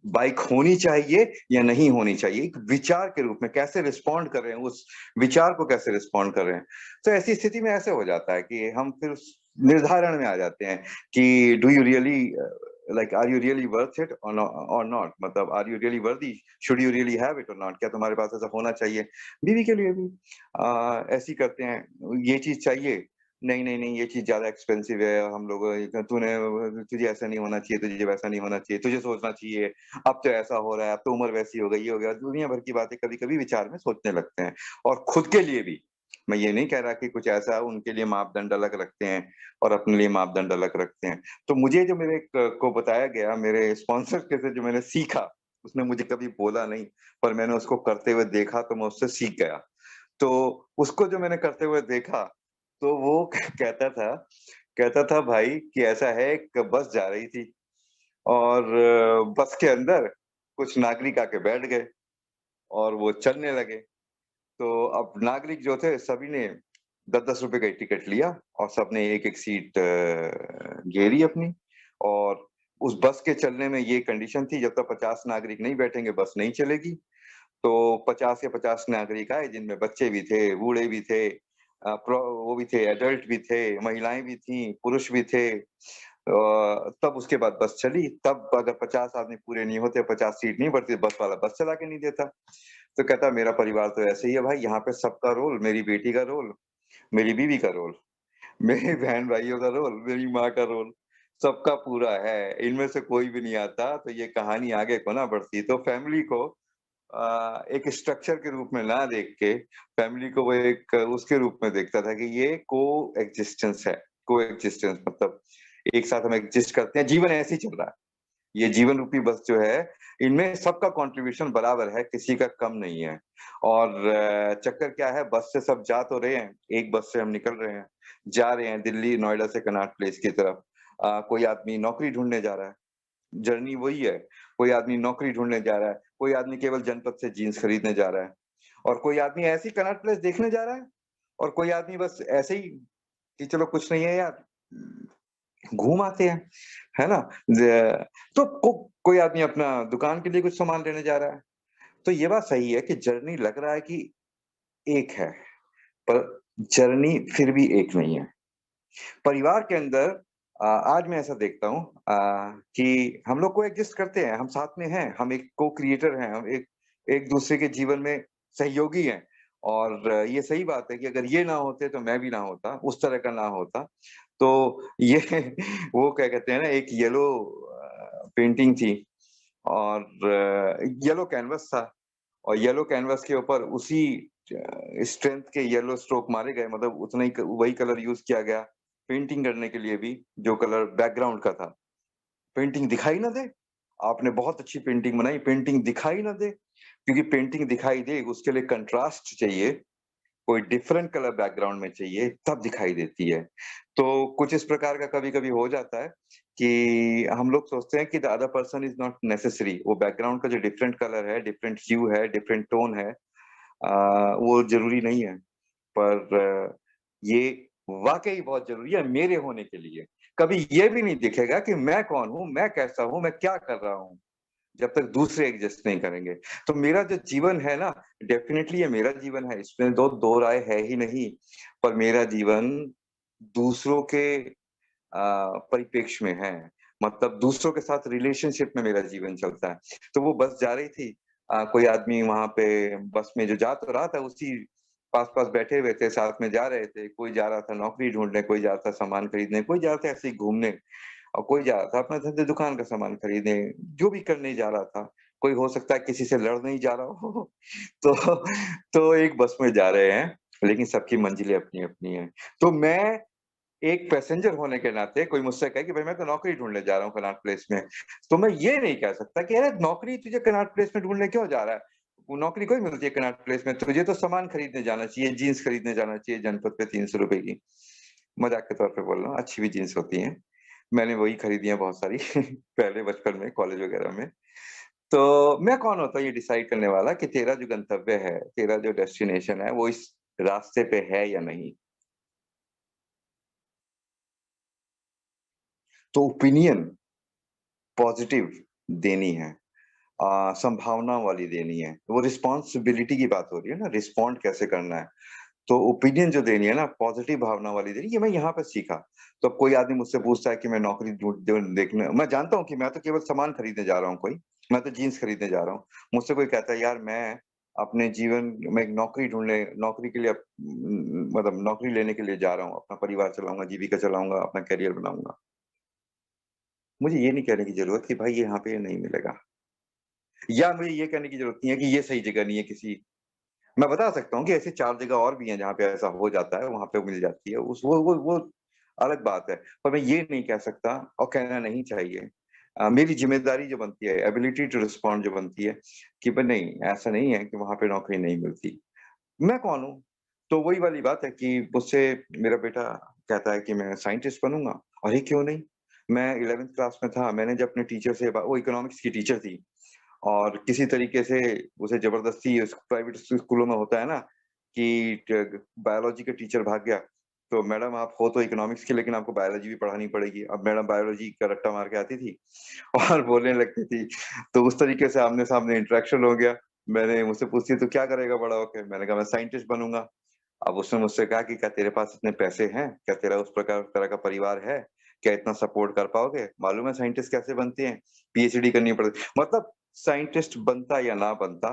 बाइक होनी चाहिए या नहीं होनी चाहिए, एक विचार के रूप में कैसे रिस्पॉन्ड कर रहे हैं, उस विचार को कैसे रिस्पॉन्ड कर रहे हैं। तो ऐसी स्थिति में ऐसे हो जाता है कि हम फिर उस निर्धारण में आ जाते हैं कि do you really like are you really worth it or not, मतलब are you really worthy, should you really have it or not, क्या तुम्हारे पास ऐसा होना चाहिए। बीवी के लिए भी ऐसे ही करते हैं, ये चीज चाहिए, नहीं नहीं नहीं, ये चीज ज्यादा एक्सपेंसिव है, हम लोग तूने तुझे ऐसा नहीं होना चाहिए, तुझे वैसा नहीं होना चाहिए, तुझे सोचना चाहिए, अब तो ऐसा हो रहा है, अब तो उम्र वैसी हो गई, ये हो गया, दुनिया भर की बातें कभी कभी विचार में सोचने लगते हैं। और खुद के लिए भी, मैं ये नहीं कह रहा कि कुछ ऐसा उनके लिए मापदंड अलग रखते हैं और अपने लिए मापदंड अलग रखते हैं। तो मुझे जो मेरे को बताया गया, मेरे स्पॉन्सर के से जो मैंने सीखा, उसने मुझे कभी बोला नहीं, पर मैंने उसको करते हुए देखा तो मैं उससे सीख गया। तो उसको जो मैंने करते हुए देखा, तो वो कहता था भाई कि ऐसा है, एक बस जा रही थी और बस के अंदर कुछ नागरिक आके बैठ गए और वो चलने लगे। तो अब नागरिक जो थे सभी ने 10-10 रुपए का ही टिकट लिया और सबने एक-एक सीट घेरी अपनी। और उस बस के चलने में ये कंडीशन थी, जब तक 50 नागरिक नहीं बैठेंगे बस नहीं चलेगी। तो 50 के 50 नागरिक आए, जिनमें बच्चे भी थे, बूढ़े भी थे, वो भी थे, एडल्ट भी थे, महिलाएँ भी थीं, पुरुष भी थे। तब उसके बाद बस चली, तब अगर 50 आदमी पूरे नहीं होते, 50 सीट नहीं भरती, बस वाला बस चला के नहीं देता। तो कहता मेरा परिवार तो ऐसे ही है भाई, यहाँ पे सबका रोल, मेरी बेटी का रोल, मेरी बीवी का रोल, मेरे बहन-भाइयों का रोल, मेरी माँ का रोल, सबका पूरा है। इनमें से कोई भी नहीं आता, तो ये कहानी आगे को ना बढ़ती। तो फैमिली को एक स्ट्रक्चर के रूप में ना देख के, फैमिली को वो एक उसके रूप में देखता था कि ये को-एक्जिस्टेंस है। को-एक्जिस्टेंस मतलब एक साथ हम एक्जिस्ट करते हैं, जीवन ऐसे ही चल रहा है। ये जीवन रूपी बस जो है, इनमें सबका कंट्रीब्यूशन बराबर है, किसी का कम नहीं है। और चक्कर क्या है, बस से सब जा तो रहे हैं, एक बस से हम निकल रहे हैं, जा रहे हैं दिल्ली, नोएडा से कनॉट प्लेस की तरफ। कोई आदमी नौकरी ढूँढने जा रहा है, जर्नी वही है। कोई आदमी नौकरी ढूँढने जा रहा है, कोई आदमी केवल जनपद से जीन्स खरीदने जा रहा है और कोई आदमी ऐसे ही कनॉट प्लेस देखने जा रहा है और कोई आदमी बस ऐसे ही कि चलो कुछ नहीं है यार, घूम आते हैं, है ना? तो कोई आदमी अपना दुकान के लिए कुछ सामान लेने जा रहा है। तो ये बात सही है कि जर्नी लग रहा है कि एक है, पर जर्नी फिर भी एक नहीं है। परिवार के अंदर आज मैं ऐसा देखता हूँ कि हम लोग को-एक्जिस्ट करते हैं, हम साथ में हैं, हम एक को-क्रिएटर हैं, हम एक-दूसरे के जीवन में सहयोगी हैं। और ये सही बात है कि अगर ये ना होते तो मैं भी ना होता, उस तरह का ना होता। तो ये वो क्या कहते हैं ना, एक येलो पेंटिंग थी और येलो कैनवस था और येलो कैनवस के ऊपर उसी स्ट्रेंथ के येलो स्ट्रोक मारे गए, मतलब उतना ही वही कलर यूज़ किया गया पेंटिंग करने के लिए भी, जो कलर बैकग्राउंड का था। पेंटिंग दिखाई ना दे, आपने बहुत अच्छी पेंटिंग बनाई, पेंटिंग दिखाई ना दे, क्योंकि पेंटिंग दिखाई दे उसके लिए कंट्रास्ट चाहिए, कोई डिफरेंट कलर बैकग्राउंड में चाहिए तब दिखाई देती है। तो कुछ इस प्रकार का कभी-कभी हो जाता है कि हम लोग सोचते हैं कि the other person is not necessary, वो बैकग्राउंड का जो डिफरेंट कलर है, डिफरेंट ह्यू है, डिफरेंट टोन है, वो ज़रूरी नहीं है। पर ये वाक़ई बहुत ज़रूरी है मेरे होने के लिए। कभी ये भी नहीं दिखेगा कि मैं कौन हूँ, मैं कैसा हूँ, मैं क्या कर रहा हूँ, जब तक दूसरे एग्ज़िस्ट नहीं करेंगे। तो मेरा जो जीवन है ना, डेफ़िनिटली ये मेरा जीवन है, इसमें दो राय है ही नहीं। पर मेरा जीवन दूसरों के परिप्रेक्ष्य में है। मतलब दूसरों के साथ रिलेशनशिप में मेरा जीवन चलता है। तो वो बस जा रही थी, कोई आदमी वहाँ पे बस में जो जा तो रहा था, उसी पास-पास बैठे हुए थे, साथ में जा रहे थे। कोई जा रहा था नौकरी ढूँढने, कोई जा रहा था सामान खरीदने, कोई जा रहा था ऐसे ही घूमने और कोई जा रहा था अपना धंधे दुकान का सामान खरीदने, जो भी करने जा रहा था। कोई हो सकता है किसी से लड़ने ही जा रहा हो। तो एक बस में जा रहे हैं, लेकिन सबकी मंज़िलें अपनी-अपनी हैं। तो मैं एक पैसेंजर होने के नाते कोई मुझसे कहे कि भाई मैं तो नौकरी ढूँढने जा रहा हूँ कनॉट प्लेस में, तो मैं ये नहीं कह सकता कि अरे नौकरी तुझे कनॉट प्लेस में ढूँढने क्यों जा रहा है? वो नौकरी कोई मिलती है कनॉट प्लेस में, तुझे तो सामान खरीदने जाना चाहिए, जीन्स खरीदने जाना चाहिए जनपद पे ₹300 की। मज़ाक के तौर पे बोल रहा हूँ, अच्छी भी जीन्स होती हैं। मैंने वही खरीदी हैं बहुत सारी पहले बचपन में, कॉलेज वगैरह में। तो मैं कौन होता हूँ ये डिसाइड करने वाला कि तेरा जो गंतव्य है, तेरा जो डेस्टिनेशन है, वो इस रास्ते पे है या नहीं? तो ओपिनियन पॉज़िटिव देनी है, संभावना वाली देनी है। वो रिस्पॉन्सिबिलिटी की बात हो रही है ना, रिस्पॉन्ड कैसे करना है। तो ओपिनियन जो देनी है ना, पॉज़िटिव भावना वाली देनी, ये मैं यहाँ पे सीखा। तो अब कोई आदमी मुझसे पूछता है कि मैं नौकरी ढूँढ देखने, मैं जानता हूँ कि मैं तो केवल सामान खरीदने जा रहा हूँ कोई, मैं तो जीन्स खरीदने जा रहा हूँ। मुझसे कोई कहता है यार मैं अपने जीवन में एक नौकरी के लिए मतलब नौकरी लेने के लिए जा रहा हूँ, अपना परिवार चलाऊँगा, जीविका चलाऊँगा, अपना करियर बनाऊँगा। मुझे ये नहीं कहने की ज़रूरत कि भाई यहाँ पे ये नहीं मिलेगा। या मुझे ये कहने की ज़रूरत नहीं है कि ये सही जगह नहीं है किसी, मैं बता सकता हूँ कि ऐसी 4 जगह और भी हैं जहाँ पे ऐसा हो जाता है, वहाँ पे मिल जाती है। उस वो अलग बात है। पर मैं ये नहीं कह सकता और कहना नहीं चाहिए। मेरी ज़िम्मेदारी जो बनती है, एबिलिटी टू रिस्पॉन्ड जो बनती है कि भई नहीं, ऐसा नहीं है कि वहाँ पे नौकरी नहीं मिलती। मैं कौन हूँ? तो वही वाली बात है कि मुझसे मेरा बेटा कहता है कि मैं साइंटिस्ट बनूँगा। अरे! क्यों नहीं? मैं 11th क्लास में था, मैंने जब अपने टीचर से वो इकोनॉमिक्स की टीचर थी। और किसी तरीके से उसे ज़बरदस्ती उस प्राइवेट स्कूलों में होता है ना कि ट बायोलॉजी का टीचर भाग गया, तो मैडम आप हो तो इकोनॉमिक्स की लेकिन आपको बायोलॉजी भी पढ़ानी पड़ेगी। अब मैडम बायोलॉजी का रट्टा मार के आती थी और बोलने लगती थी। तो उस तरीके से आमने-सामने इंटरेक्शन हो गया। मुझसे पूछती तू क्या करेगा बड़ा होके? मैंने कहा मैं साइंटिस्ट बनूँगा। अब उसने मुझसे कहा कि क्या तेरे पास इतने पैसे हैं? क्या तेरा उस प्रकार तरह का परिवार है? क्या इतना सपोर्ट कर पाओगे? मालूम है साइंटिस्ट कैसे बनते हैं? पीएचडी करनी पड़ती, मतलब साइंटिस्ट बनता या ना बनता,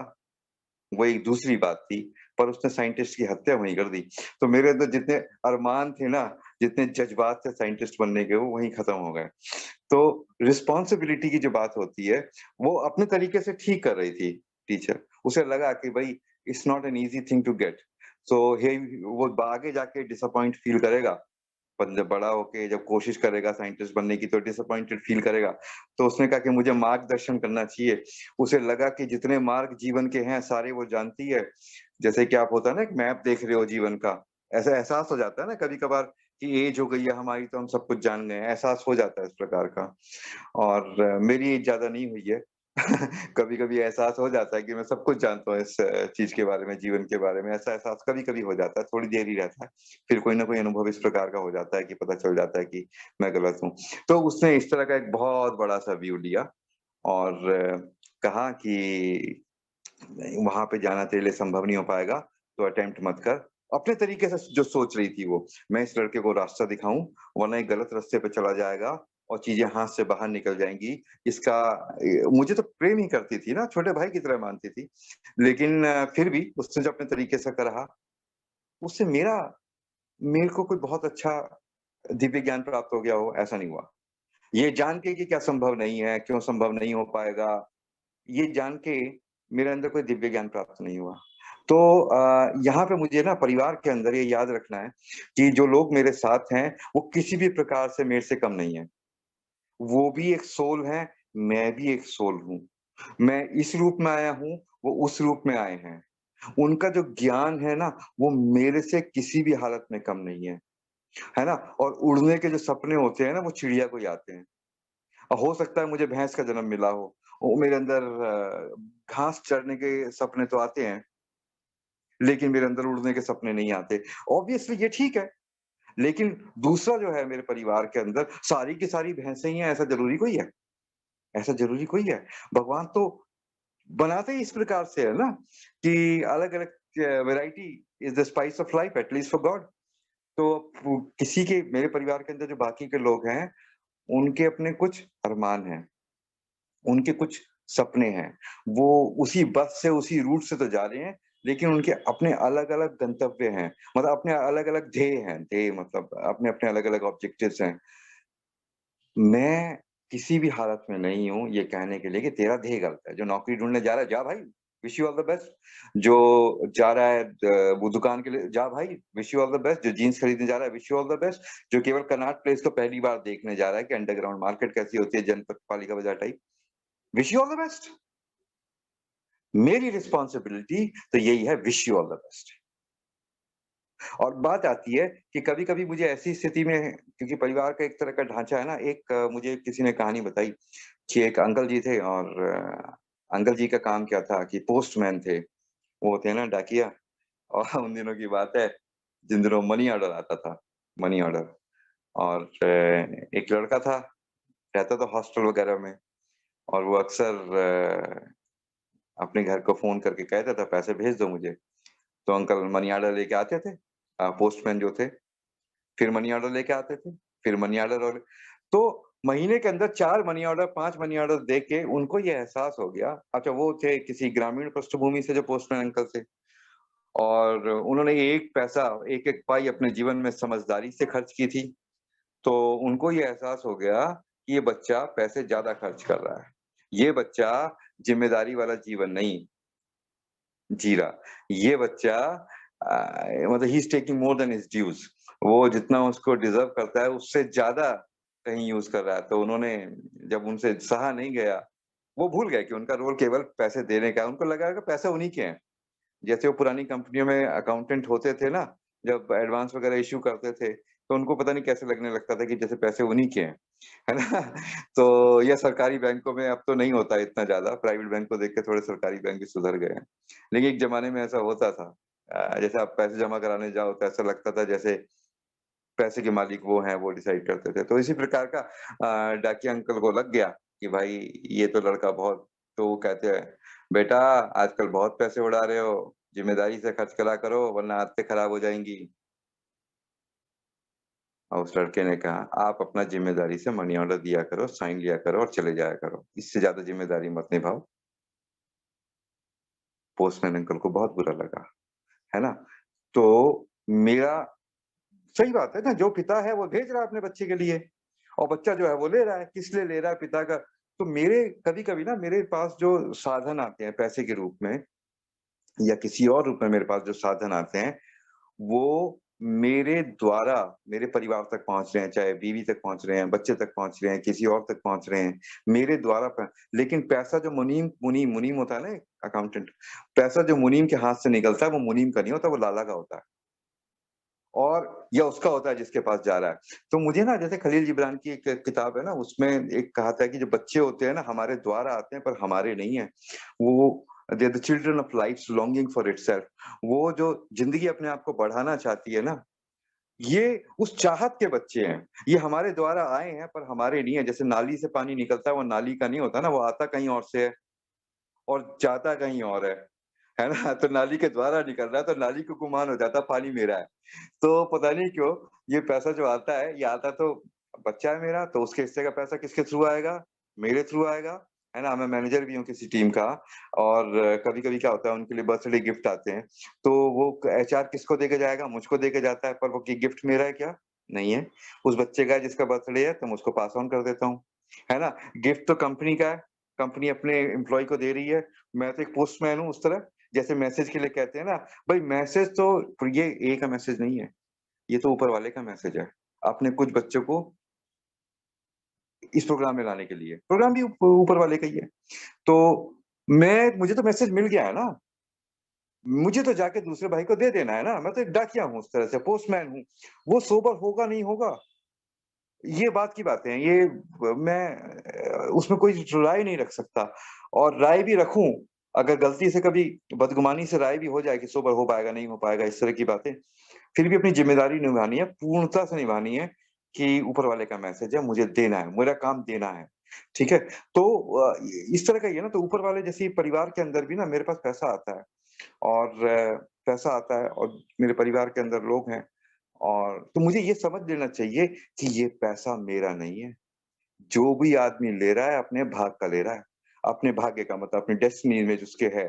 वो एक दूसरी बात थी, पर उसने साइंटिस्ट की हत्या वहीं कर दी। तो मेरे अंदर जितने अरमान थे ना, जितने जज़्बात थे साइंटिस्ट बनने के, वो वहीं खत्म हो गए। तो रिस्पॉन्सिबिलिटी की जो बात होती है, वो अपने तरीके से ठीक कर रही थी टीचर। उसे लगा कि भई it's not an easy thing to get. So he वो आगे जाके डिसअपॉइंट फील करेगा, पर जब बड़ा होके जब कोशिश करेगा साइंटिस्ट बनने की तो डिसअपॉइंटेड फील करेगा। तो उसने कहा कि मुझे मार्गदर्शन करना चाहिए। उसे लगा कि जितने मार्ग जीवन के हैं सारे वो जानती है। जैसे कि आप होता है ना एक मैप देख रहे हो जीवन का, ऐसा एहसास हो जाता है ना कभी-कभार कि ऐज हो गई है हमारी तो हम सब कुछ जान गए हैं, एहसास हो जाता है इस प्रकार का। और मेरी एज ज़्यादा नहीं हुई है। कभी-कभी एहसास हो जाता है कि मैं सब कुछ जानता हूँ इस चीज़ के बारे में, जीवन के बारे में, ऐसा एहसास कभी-कभी हो जाता है, थोड़ी देर ही रहता है। फिर कोई न कोई अनुभव इस प्रकार का हो जाता है कि पता चल जाता है कि मैं गलत हूँ। तो उसने इस तरह का एक बहुत बड़ा-सा व्यू लिया और कहा कि नहीं, वहाँ पे जाना तेरे लिए संभव नहीं हो पाएगा, तो अटेम्प्ट मत कर। अपने तरीके से जो सोच रही थी वो, मैं इस लड़के को रास्ता दिखाऊँ, वरना ये गलत रास्ते पे चला जाएगा और चीज़ें हाथ से बाहर निकल जाएँगी। इसका मुझे तो प्रेम ही करती थी ना, छोटे भाई की तरह मानती थी। लेकिन फिर भी उसने जो अपने तरीके से कहा, उससे मेरे को कोई बहुत अच्छा दिव्य ज्ञान प्राप्त हो गया हो, ऐसा नहीं हुआ। ये जान के कि क्या संभव नहीं है, क्यों संभव नहीं हो पाएगा, ये जान के मेरे अंदर कोई दिव्य ज्ञान प्राप्त नहीं हुआ। तो यहाँ पे मुझे ना परिवार के अंदर ये याद रखना है कि जो लोग मेरे साथ हैं, वो किसी भी प्रकार से मेरे से कम नहीं है। वो भी एक सोल है, मैं भी एक सोल हूँ। मैं इस रूप में आया हूँ, वो उस रूप में आए हैं। उनका जो ज्ञान है ना, वो मेरे से किसी भी हालत में कम नहीं है ना? और उड़ने के जो सपने होते हैं ना, वो चिड़िया को ही आते हैं। हो सकता है मुझे भैंस का जन्म मिला हो, वो मेरे अंदर घास चरने के सपने तो आते हैं, लेकिन मेरे अंदर उड़ने के सपने नहीं आते। ऑब्वियसली ये ठीक है, लेकिन दूसरा जो है मेरे परिवार के अंदर सारी की सारी भैंसें ही हैं, ऐसा ज़रूरी कोई है? ऐसा ज़रूरी कोई है? भगवान तो बनाते ही इस प्रकार से है ना कि अलग-अलग variety is the spice of life at least for God. तो किसी के मेरे परिवार के अंदर जो बाकी के लोग हैं, उनके अपने कुछ अरमान हैं। उनके कुछ सपने हैं। वो उसी बस से, उसी रूट से तो जा रहे हैं, लेकिन उनके अपने अलग-अलग गंतव्य हैं। मतलब अपने अलग-अलग ध्येय हैं, ध्येय मतलब अपने-अपने अलग-अलग ऑब्जेक्टिव्स हैं। मैं किसी भी हालत में नहीं हूँ ये कहने के लिए कि तेरा ध्येय गलत है। जो नौकरी ढूँढने जा रहा है, जा भाई, wish you all the best. जो जा रहा है वो दुकान के लिए, जा भाई, wish you all the best. जो जीन्स खरीदने जा रहा है, wish you all the best. जो केवल कनॉट प्लेस को पहली बार देखने जा रहा है कि अंडरग्राउंड मार्केट कैसी होती है, जनपद पालिका बाज़ार type, wish you all the best. मेरी रिस्पॉन्सिबिलिटी तो यही है, wish you all the best. और बात आती है कि कभी-कभी मुझे ऐसी स्थिति में, क्योंकि परिवार का एक तरह का ढाँचा है ना, एक मुझे किसी ने कहानी बताई कि एक अंकल जी थे और अंकल जी का काम क्या था कि पोस्टमैन थे। वो होते हैं ना डाकिया। और उन दिनों की बात है, जिन दिनों मनी ऑर्डर आता था, मनी ऑर्डर। और एक लड़का था, रहता था हॉस्टल वगैरह में, और वो अक्सर अपने घर को फ़ोन करके कहता था, पैसे भेज दो मुझे। तो अंकल मनी ऑर्डर लेके आते थे, पोस्टमैन जो थे, फिर मनी ऑर्डर लेके आते थे, फिर मनी ऑर्डर। और तो महीने के अंदर 4 मनी ऑर्डर, 5 मनी ऑर्डर देख के उनको ये एहसास हो गया। अच्छा, वो थे किसी ग्रामीण पृष्ठभूमि से जो पोस्टमैन अंकल थे, और उन्होंने एक पैसा, एक-एक पाई अपने जीवन में समझदारी से खर्च की थी। तो उनको ये एहसास हो गया कि ये बच्चा पैसे ज़्यादा खर्च कर रहा है। ये बच्चा ज़िम्मेदारी वाला जीवन नहीं जी रहा। ये बच्चा मतलब he is taking more than his dues. वो जितना उसको डिज़र्व करता है, उससे ज़्यादा कहीं यूज़ कर रहा है। तो उन्होंने, जब उनसे सहा नहीं गया, वो भूल गए कि उनका रोल केवल पैसे देने का है। उनको लगा कि पैसे उन्हीं के हैं। जैसे वो पुरानी कंपनियों में अकाउंटेंट होते थे ना, जब एडवांस वगैरह इश्यू करते थे, तो उनको पता नहीं कैसे लगने लगता था कि जैसे पैसे उन्हीं के हैं, है ना? तो या सरकारी बैंकों में अब तो नहीं होता है इतना ज़्यादा, प्राइवेट बैंक को देख के थोड़े सरकारी बैंक भी सुधर गए हैं। लेकिन एक ज़माने में ऐसा होता था। जैसे आप पैसे जमा कराने जाओ तो ऐसा लगता था जैसे पैसे के मालिक वो हैं, वो डिसाइड करते थे। तो इसी प्रकार का डाकिया अंकल को लग गया कि भाई ये तो लड़का बहुत, तो वो कहते हैं, "बेटा आजकल बहुत पैसे उड़ा रहे हो, ज़िम्मेदारी से खर्च करा करो वरना आदतें खराब हो जाएँगी।" और उस लड़के ने कहा, "आप अपना ज़िम्मेदारी से मनी ऑर्डर दिया करो, साइन लिया करो और चले जाया करो। इससे ज़्यादा ज़िम्मेदारी मत निभाओ।" पोस्टमैन अंकल को बहुत बुरा लगा, है ना? तो मेरा, सही बात है ना, जो पिता है वो भेज रहा है अपने बच्चे के लिए, और बच्चा जो है वो ले रहा है। किस लिए ले रहा है पिता का? तो मेरे कभी-कभी ना मेरे पास जो साधन आते हैं पैसे के रूप में, या किसी और रूप में मेरे पास जो साधन आते हैं, वो मेरे द्वारा मेरे परिवार तक पहुँच रहे हैं, चाहे बीवी तक पहुँच रहे हैं, बच्चे तक पहुँच रहे हैं, किसी और तक पहुँच रहे हैं, मेरे द्वारा लेकिन पैसा जो मुनीम मुनीम होता है ना, अकाउंटेंट, पैसा जो मुनीम के हाथ से निकलता है, वो मुनीम का नहीं होता, वो लाला का होता है। और या उसका होता है जिसके पास जा रहा है। तो मुझे ना, जैसे खलील जिब्रान की एक किताब है ना, उसमें एक कहा था कि जो बच्चे होते हैं ना, हमारे द्वारा आते हैं पर हमारे नहीं हैं। वो they are the children of life's longing for itself. वो जो ज़िंदगी अपने आप को बढ़ाना चाहती है ना, ये उस चाहत के बच्चे हैं। ये हमारे द्वारा आए हैं पर हमारे नहीं है। जैसे नाली से पानी निकलता है, वो नाली का नहीं होता ना, वो आता कहीं और से है और जाता कहीं और है ना? तो नाली के द्वारा निकल रहा है, तो नाली को गुमान हो जाता है पानी मेरा है। तो पता नहीं क्यों ये पैसा जो आता है, ये आता तो बच्चा है मेरा, तो उसके हिस्से का पैसा किसके थ्रू आएगा? मेरे थ्रू आएगा, है ना? मैं मैनेजर भी हूँ किसी टीम का। और कभी-कभी क्या होता है, उनके लिए बर्थडे गिफ्ट आते हैं, तो वो एचआर किसको देके जाएगा? मुझको देके जाता है, पर वो गिफ्ट मेरा है क्या? नहीं है। उस बच्चे का है जिसका बर्थडे है तो मैं उसको पास ऑन कर देता हूँ, है ना? गिफ्ट तो कंपनी का है, कंपनी अपने एम्प्लॉयी को दे रही है। मैं तो एक पोस्टमैन हूँ उस तरह, जैसे मैसेज के लिए कहते हैं ना, भई मैसेज तो ये ए का मैसेज नहीं है, ये तो ऊपर वाले का मैसेज है। अपने कुछ बच्चों को इस प्रोग्राम में लाने के लिए, प्रोग्राम भी ऊपर वाले का ही है। तो मुझे तो मैसेज मिल गया है ना, मुझे तो जाके दूसरे भाई को दे देना है ना, मैं तो एक डाकिया हूँ उस तरह से, पोस्टमैन हूँ। वो सोबर होगा नहीं होगा, ये बात की बातें हैं, ये मैं उसमें कोई राय नहीं रख सकता और राय भी रखूँ, अगर गलती से कभी बदगुमानी से राय भी हो जाए कि सोबर हो पाएगा, नहीं हो पाएगा, इस तरह की बातें, फिर भी अपनी ज़िम्मेदारी निभानी है, पूर्णता से निभानी है कि ऊपर वाले का मैसेज है, मुझे देना है, मेरा काम देना है, ठीक है? तो इस तरह का ही है ना, तो ऊपर वाले जैसे परिवार के अंदर भी ना मेरे पास पैसा आता है और पैसा आता है और मेरे परिवार के अंदर लोग हैं और तो मुझे ये समझ लेना चाहिए कि ये पैसा मेरा नहीं है। जो भी आदमी ले रहा है अपने भाग का ले रहा है। अपने भाग्य का मतलब अपनी डेस्टिनी में जिसके है,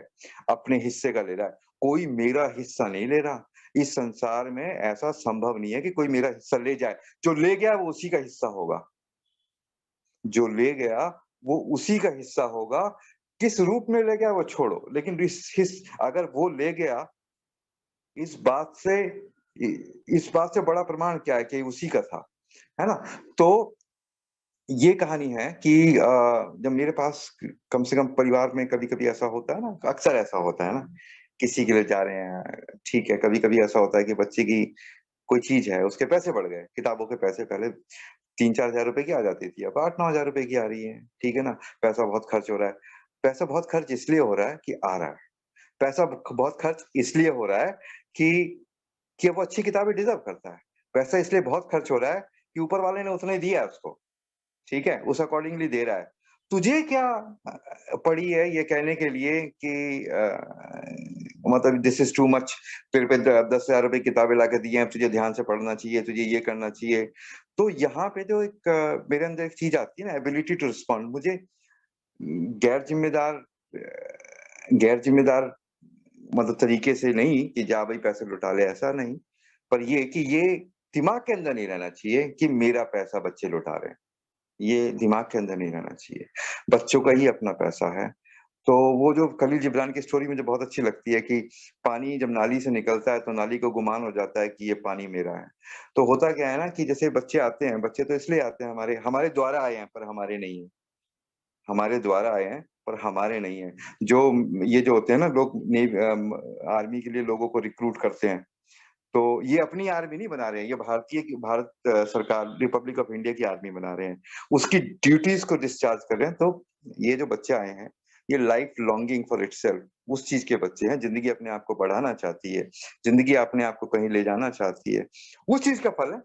अपने हिस्से का ले रहा है। कोई मेरा हिस्सा नहीं ले रहा। इस संसार में ऐसा संभव नहीं है कि कोई मेरा हिस्सा ले जाए। जो ले गया वो उसी का हिस्सा होगा। जो ले गया वो उसी का हिस्सा होगा। किस रूप में ले गया वो छोड़ो, लेकिन अगर वो ले गया इस बात से इ इस बात से बड़ा प्रमाण क्या है कि उसी का था। है ना? तो ये कहानी है कि जब मेरे पास कम से कम परिवार में कभी-कभी ऐसा होता है ना, अक्सर ऐसा होता है ना, किसी के लिए जा रहे हैं, ठीक है, कभी-कभी ऐसा होता है कि बच्चे की कोई चीज़ है, उसके पैसे बढ़ गए, किताबों के पैसे पहले 3-4 हज़ार रुपए की आ जाती थी, अब 8-9 हज़ार रुपए की आ रही है, ठीक है ना? पैसा बहुत खर्च हो रहा है। पैसा बहुत खर्च इसलिए हो रहा है कि आ रहा है। पैसा बहुत खर्च इसलिए हो रहा है कि वो अच्छी किताबें डिज़र्व करता है। पैसा इसलिए बहुत खर्च हो रहा है कि ऊपर वाले ने उतना ही दिया है उसको। ठीक है? उस अकॉर्डिंगली दे रहा है। तुझे क्या पड़ी है ये कहने के लिए कि मतलब दिस इज़ टू मच तेरे पे द 10,000 रुपए की किताबें लाके दी हैं, अब तुझे ध्यान से पढ़ना चाहिए, तुझे ये करना चाहिए। तो यहाँ पे जो एक मेरे अंदर एक चीज़ आती है ना एबिलिटी टू रिस्पॉन्ड मुझे गैर ज़िम्मेदार गैर ज़िम्मेदार मतलब तरीके से नहीं कि जा भई पैसे लुटा ले, ऐसा नहीं। पर ये कि ये दिमाग के अंदर नहीं रहना चाहिए कि मेरा पैसा बच्चे लुटा रहे हैं। ये दिमाग के अंदर नहीं रहना चाहिए। बच्चों का ही अपना पैसा है। तो वो जो खलील जिब्रान की स्टोरी मुझे बहुत अच्छी लगती है कि पानी जब नाली से निकलता है तो नाली को गुमान हो जाता है कि ये पानी मेरा है। तो होता क्या है ना कि जैसे बच्चे आते हैं, बच्चे तो इसलिए आते हैं हमारे हमारे द्वारा आए हैं पर हमारे नहीं हैं। हमारे द्वारा आए हैं पर हमारे नहीं हैं। जो ये जो होते हैं ना लोग आर्मी के लिए लोगों को रिक्रूट करते हैं। तो ये अपनी आर्मी नहीं बना रहे हैं, ये भारत सरकार रिपब्लिक ऑफ इंडिया की आर्मी बना रहे हैं। उसकी ड्यूटीज़ को डिस्चार्ज कर रहे हैं, तो ये जो बच्चे आए हैं, ये लाइफ लॉन्गिंग फॉर इटसेल्फ उस चीज़ के बच्चे हैं, ज़िंदगी अपने आप को बढ़ाना चाहती है, ज़िंदगी अपने आप को कहीं ले जाना चाहती है। उस चीज़ का फल है,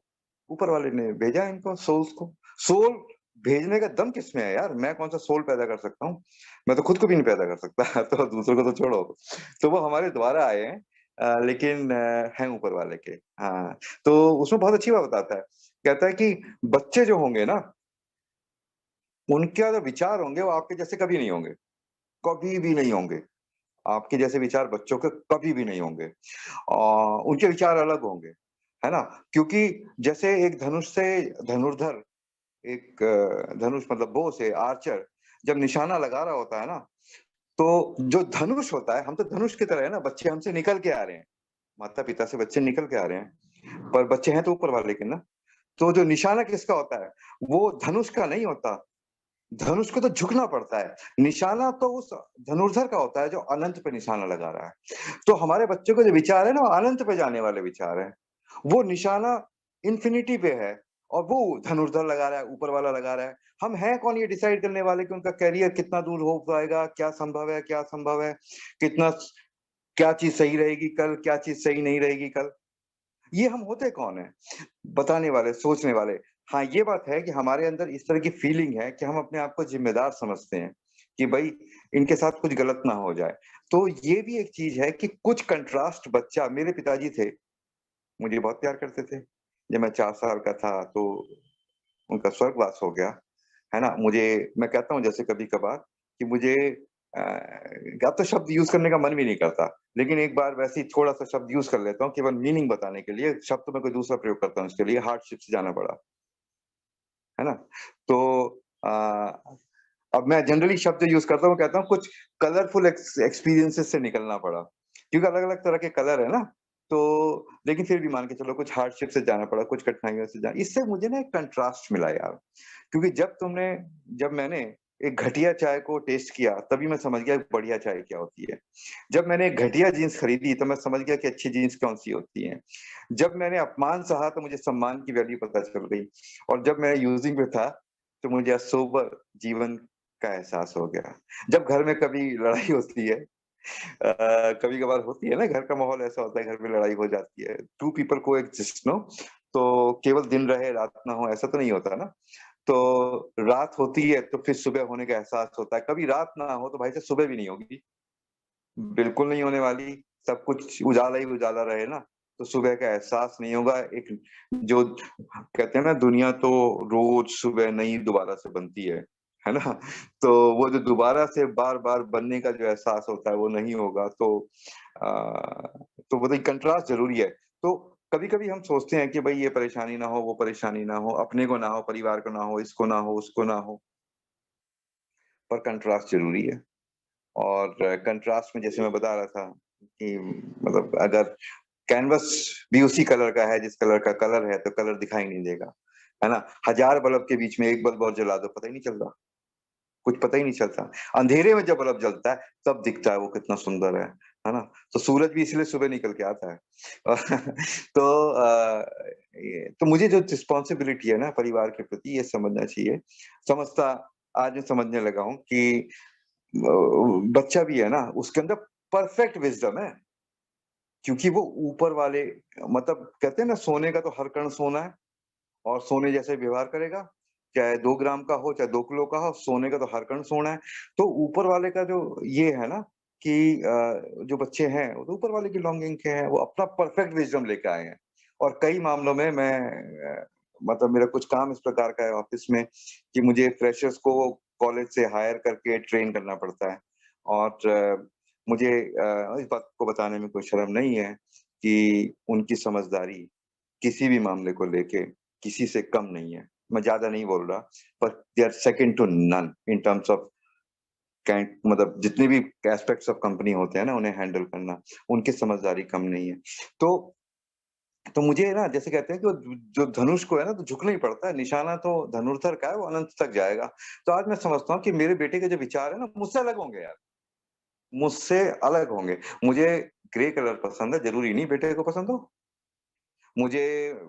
ऊपर वाले ने भेजा है इनको सोल्स को। सोल भेजने का दम किसमें है यार? मैं कौन-सा सोल पैदा कर सकता हूँ? मैं तो खुद को भी नहीं पैदा कर सकता, तो दूसरों को तो छोड़ो। तो वो हमारे द्वारा आए हैं लेकिन हैं ऊपर वाले के। हाँ, तो उसमें बहुत अच्छी बात बताता है। कहता है कि बच्चे जो होंगे ना, उनके जो विचार होंगे वो आपके जैसे कभी नहीं होंगे, कभी भी नहीं होंगे। आपके जैसे विचार बच्चों के कभी भी नहीं होंगे। उनके विचार अलग होंगे, है ना? क्योंकि जैसे एक धनुष से धनुर्धर एक धनुष मतलब बो से आर्चर जब निशाना लगा रहा होता है ना, तो जो धनुष होता है, हम तो धनुष की तरह है ना, बच्चे हमसे निकल के आ रहे हैं। माता-पिता से बच्चे निकल के आ रहे हैं, पर बच्चे हैं तो ऊपर वाले के ना। तो जो निशाना किसका होता है, वो धनुष का नहीं होता, धनुष को तो झुकना पड़ता है। निशाना तो उस धनुर्धर का होता है जो अनंत पे निशाना लगा रहा है। तो हमारे बच्चों के जो विचार है ना, वो अनंत पे जाने वाले विचार हैं। वो निशाना इन्फिनिटी पे है और वो धनुर्धर लगा रहा है, ऊपर वाला लगा रहा है। हम हैं कौन ये डिसाइड करने वाले कि उनका करियर कितना दूर हो पाएगा, क्या संभव है, क्या असंभव है, कितना क्या चीज़ सही रहेगी कल, क्या चीज़ सही नहीं रहेगी कल। ये हम होते कौन हैं? बताने वाले, सोचने वाले। हाँ, ये बात है कि हमारे अंदर इस तरह की फीलिंग है कि हम अपने आप को ज़िम्मेदार समझते हैं, कि भई इनके साथ कुछ गलत ना हो जाए। तो ये भी एक चीज़ है कि कुछ कंट्रास्ट बच्चा मेरे पिताजी थे, मुझे बहुत प्यार करते थे। जब मैं 4 साल का था तो उनका स्वर्गवास हो गया, है ना? मैं कहता हूँ जैसे कभी-कभार कि मुझे अब तो शब्द यूज़ करने का मन भी नहीं करता, लेकिन एक बार वैसे ही थोड़ा-सा शब्द यूज़ कर लेता हूँ केवल मीनिंग बताने के लिए, शब्द में कोई दूसरा प्रयोग करता हूँ इसके लिए, हार्डशिप से जाना पड़ा, है ना? तो अ, अब मैं जनरली शब्द जो यूज़ करता हूँ, कहता हूँ कुछ कलरफुल एक्सपीरियंसेस से निकलना पड़ा, क्योंकि अलग-अलग तरह के कलर है ना, तो लेकिन फिर भी मान के चलो कुछ हार्डशिप से जाना पड़ा, कुछ कठिनाइयों से जाना इससे मुझे ना एक कंट्रास्ट मिला यार। क्योंकि जब मैंने एक घटिया चाय को टेस्ट किया, तभी मैं समझ गया कि बढ़िया चाय क्या होती है। जब मैंने एक घटिया जीन्स खरीदी, तो मैं समझ गया कि अच्छी जीन्स कौन-सी होती हैं। जब मैंने अपमान सहा, तो मुझे सम्मान की वैल्यू पता चल गई और जब मैं यूजिंग में था, तो मुझे सोबर जीवन का एहसास हो गया। जब घर में कभी लड़ाई होती है कभी-कभार होती है ना, घर का माहौल ऐसा होता है, घर में लड़ाई हो जाती है। 2 पीपल कोएग्जिस्ट नो, तो केवल दिन रहे, रात ना हो, ऐसा तो नहीं होता ना। तो रात होती है, तो फिर सुबह होने का एहसास होता है। कभी रात ना हो, तो भाई साहब सुबह भी नहीं होगी। बिल्कुल नहीं होने वाली। सब कुछ उजाला ही उजाला रहे ना, तो सुबह का एहसास नहीं होगा। एक जो कहते हैं ना, दुनिया तो रोज़ सुबह नई दोबारा से बनती है ना? तो वो जो दोबारा से बार-बार बनने का जो एहसास होता है, वो नहीं होगा। अ, तो मतलब कंट्रास्ट ज़रूरी है। तो कभी-कभी हम सोचते हैं कि भई ये परेशानी ना हो, वो परेशानी ना हो, अपने को ना हो, परिवार को ना हो, इसको ना हो, उसको ना हो, पर कंट्रास्ट ज़रूरी है। और कंट्रास्ट में जैसे मैं बता रहा था कि मतलब अगर कैनवस भी उसी कलर का है जिस कलर का कलर है, तो कलर दिखाई नहीं देगा, है ना? हज़ार बल्ब के बीच में 1 बल्ब और जला दो, पता ही नहीं चलता, कुछ पता ही नहीं चलता। अंधेरे में जब बल्ब जलता है, तब दिखता है वो कितना सुंदर है ना? तो सूरज भी इसलिए सुबह निकल के आता है। तो तो मुझे जो रिस्पॉन्सिबिलिटी है ना परिवार के प्रति, ये समझना चाहिए। समझता आज मैं समझने लगा हूँ कि बच्चा भी है ना, उसके अंदर परफेक्ट विज़डम है, क्योंकि वो ऊपर वाले मतलब कहते हैं ना, सोने का तो हर कण सोना है और सोने जैसे व्यवहार करेगा, चाहे 2 ग्राम का हो, चाहे 2 किलो का हो, सोने का तो हर कण सोना है। तो ऊपर वाले का जो ये है ना कि जो बच्चे हैं, वो तो ऊपर वाले की लॉन्गिंग के हैं, वो अपना परफेक्ट विज़डम लेके आए हैं। और कई मामलों में मतलब मेरा कुछ काम इस प्रकार का है ऑफ़िस में कि मुझे फ्रेशर्स को कॉलेज से हायर करके ट्रेन करना पड़ता है। और मुझे इस बात को बताने में कोई शर्म नहीं है कि उनकी समझदारी किसी भी मामले को लेके किसी से कम नहीं है। मैं ज़्यादा नहीं बोल रहा, पर they are second to none in terms of kind मतलब जितने भी एस्पेक्ट्स ऑफ कंपनी होते हैं ना, उन्हें हैंडल करना, उनकी समझदारी कम नहीं है। तो तो मुझे ना जैसे कहते हैं कि वो जो धनुष को है ना, तो झुकना ही पड़ता है, निशाना तो धनुर्धर का है, वो अनंत तक जाएगा। तो आज मैं समझता हूँ कि मेरे बेटे के जो विचार है ना, मुझसे अलग होंगे यार, मुझसे अलग होंगे। मुझे ग्रे कलर पसंद है, ज़रूरी नहीं बेटे को पसंद हो। मुझे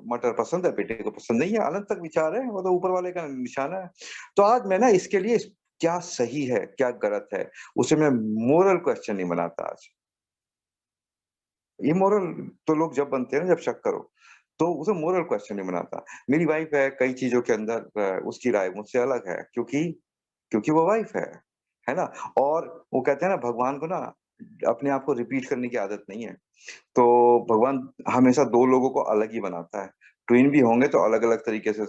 मटर पसंद है, बेटे को पसंद नहीं है, अनंत तक विचार है, वो तो ऊपर वाले का निशाना है। तो आज मैं ना इसके लिए क्या सही है, क्या गलत है, उसे मैं मोरल क्वेश्चन नहीं बनाता आज। इमोरल तो लोग जब बनते हैं ना, जब शक करो, तो उसे मोरल क्वेश्चन नहीं बनाता। मेरी वाइफ़ है, कई चीज़ों के अंदर उसकी राय मुझसे अलग है, क्योंकि क्योंकि वो वाइफ़ है ना? और वो कहते हैं ना, भगवान को ना अपने आप को रिपीट करने की आदत नहीं है। तो भगवान हमेशा 2 लोगों को अलग ही बनाता है। ट्विन भी होंगे तो अलग-अलग तरीके से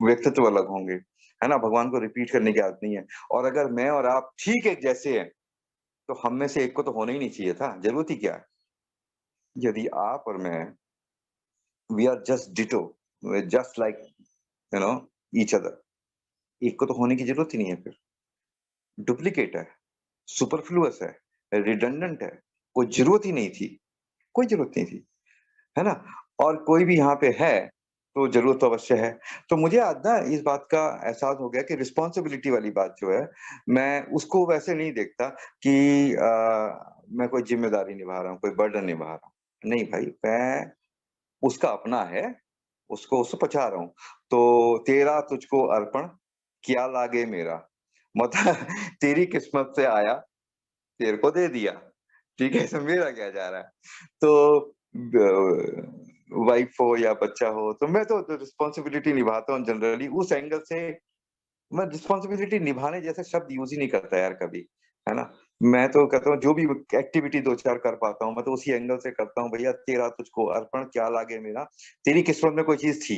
व्यक्तित्व अलग होंगे, है ना? भगवान को रिपीट करने की आदत नहीं है। और अगर मैं और आप ठीक एक जैसे हैं, तो हम में से एक को तो होना ही नहीं चाहिए था, ज़रूरत ही क्या है? यदि आप और मैं we are just ditto, just like you know each other, एक को तो होने की ज़रूरत ही नहीं है फिर। डुप्लीकेट है, सुपरफ्लुअस है, रिडंडेंट है, कोई ज़रूरत ही नहीं थी, कोई ज़रूरत नहीं थी। है ना? और कोई भी यहाँ पे है, तो ज़रूरत तो अवश्य है। तो मुझे आज ना इस बात का एहसास हो गया कि रिस्पॉन्सिबिलिटी वाली बात जो है, मैं उसको वैसे नहीं देखता कि मैं कोई ज़िम्मेदारी निभा रहा हूँ, कोई बर्डन निभा रहा हूँ। नहीं भाई, मैं उसका अपना है, उसको पचा रहा हूँ। तो तेरा तुझको अर्पण, क्या लागे मेरा। मतलब तेरी किस्मत से आया, तेरे को दे दिया, ठीक है? इसमें मेरा क्या जा रहा है? तो वाइफ हो या बच्चा हो, तो मैं तो रिस्पॉन्सिबिलिटी निभाता हूँ जनरली उस एंगल से। मैं रिस्पॉन्सिबिलिटी निभाने जैसे शब्द यूज़ ही नहीं करता यार कभी, है ना? मैं तो कहता हूँ जो भी एक्टिविटी 2-4 कर पाता हूँ, मैं तो उसी एंगल से करता हूँ, भैया तेरा तुझको अर्पण, क्या लागे मेरा। तेरी किस्मत में कोई चीज़ थी,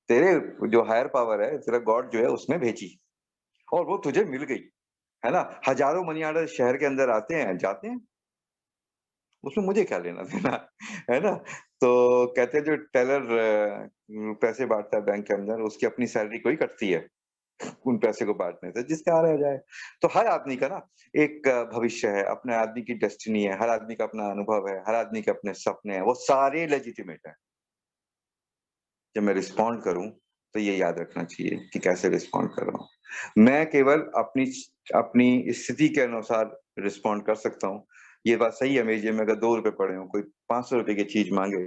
तेरे जो हायर पावर है, तेरा गॉड जो है उसने भेजी और वो तुझे मिल गई। है ना? हज़ारों मनी ऑर्डर शहर के अंदर आते हैं, जाते हैं, उसमें मुझे क्या लेना-देना, है ना? तो कहते हैं जो टेलर पैसे बाँटता है बैंक के अंदर, उसकी अपनी सैलरी कोई कटती है, उन पैसे को बाँटने से, जिसका आ रहा जाए। तो हर आदमी का ना एक भविष्य है, अपने आदमी की डेस्टिनी है, हर आदमी का अपना अनुभव है, हर आदमी के अपने सपने हैं, वो सारे लेजिटिमेट हैं। जब मैं रिस्पॉन्ड करूँ, तो ये याद रखना चाहिए कि कैसे रिस्पॉन्ड कर रहा हूँ। मैं केवल अपनी स्थिति के अनुसार रिस्पॉन्ड कर सकता हूँ। ये बात सही है मेरी जेब में अगर ₹2 पड़े हों, कोई ₹500 की चीज़ माँगे,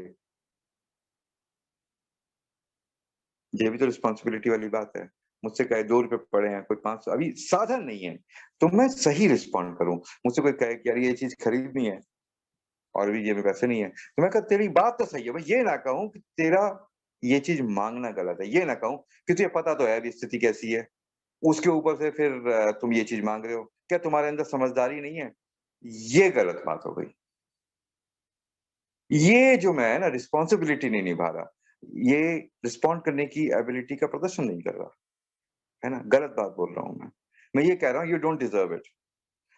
ये भी तो रिस्पॉन्सिबिलिटी वाली बात है। मुझसे कहे ₹2 पड़े हैं, कोई 500 अभी साधन नहीं है, तो मैं सही रिस्पॉन्ड करूँ। मुझसे कोई कहे कि यार ये चीज़ खरीदनी है और अभी जेब में पैसे नहीं है, तो मैं कहूँ तेरी बात तो सही है, मैं ये ना कहूँ कि तेरा ये चीज़ माँगना गलत है, ये ना कहूँ कि तुझे पता तो है अभी स्थिति कैसी है, उसके ऊपर से फिर तुम ये चीज़ माँग रहे हो, क्या तुम्हारे अंदर समझदारी नहीं है? ये गलत बात हो गई। ये जो मैं है ना रिस्पॉन्सिबिलिटी नहीं निभा रहा, ये रिस्पॉन्ड करने की एबिलिटी का प्रदर्शन नहीं कर रहा, है ना? गलत बात बोल रहा हूँ मैं। मैं ये कह रहा हूँ यू डोंट डिज़र्व इट।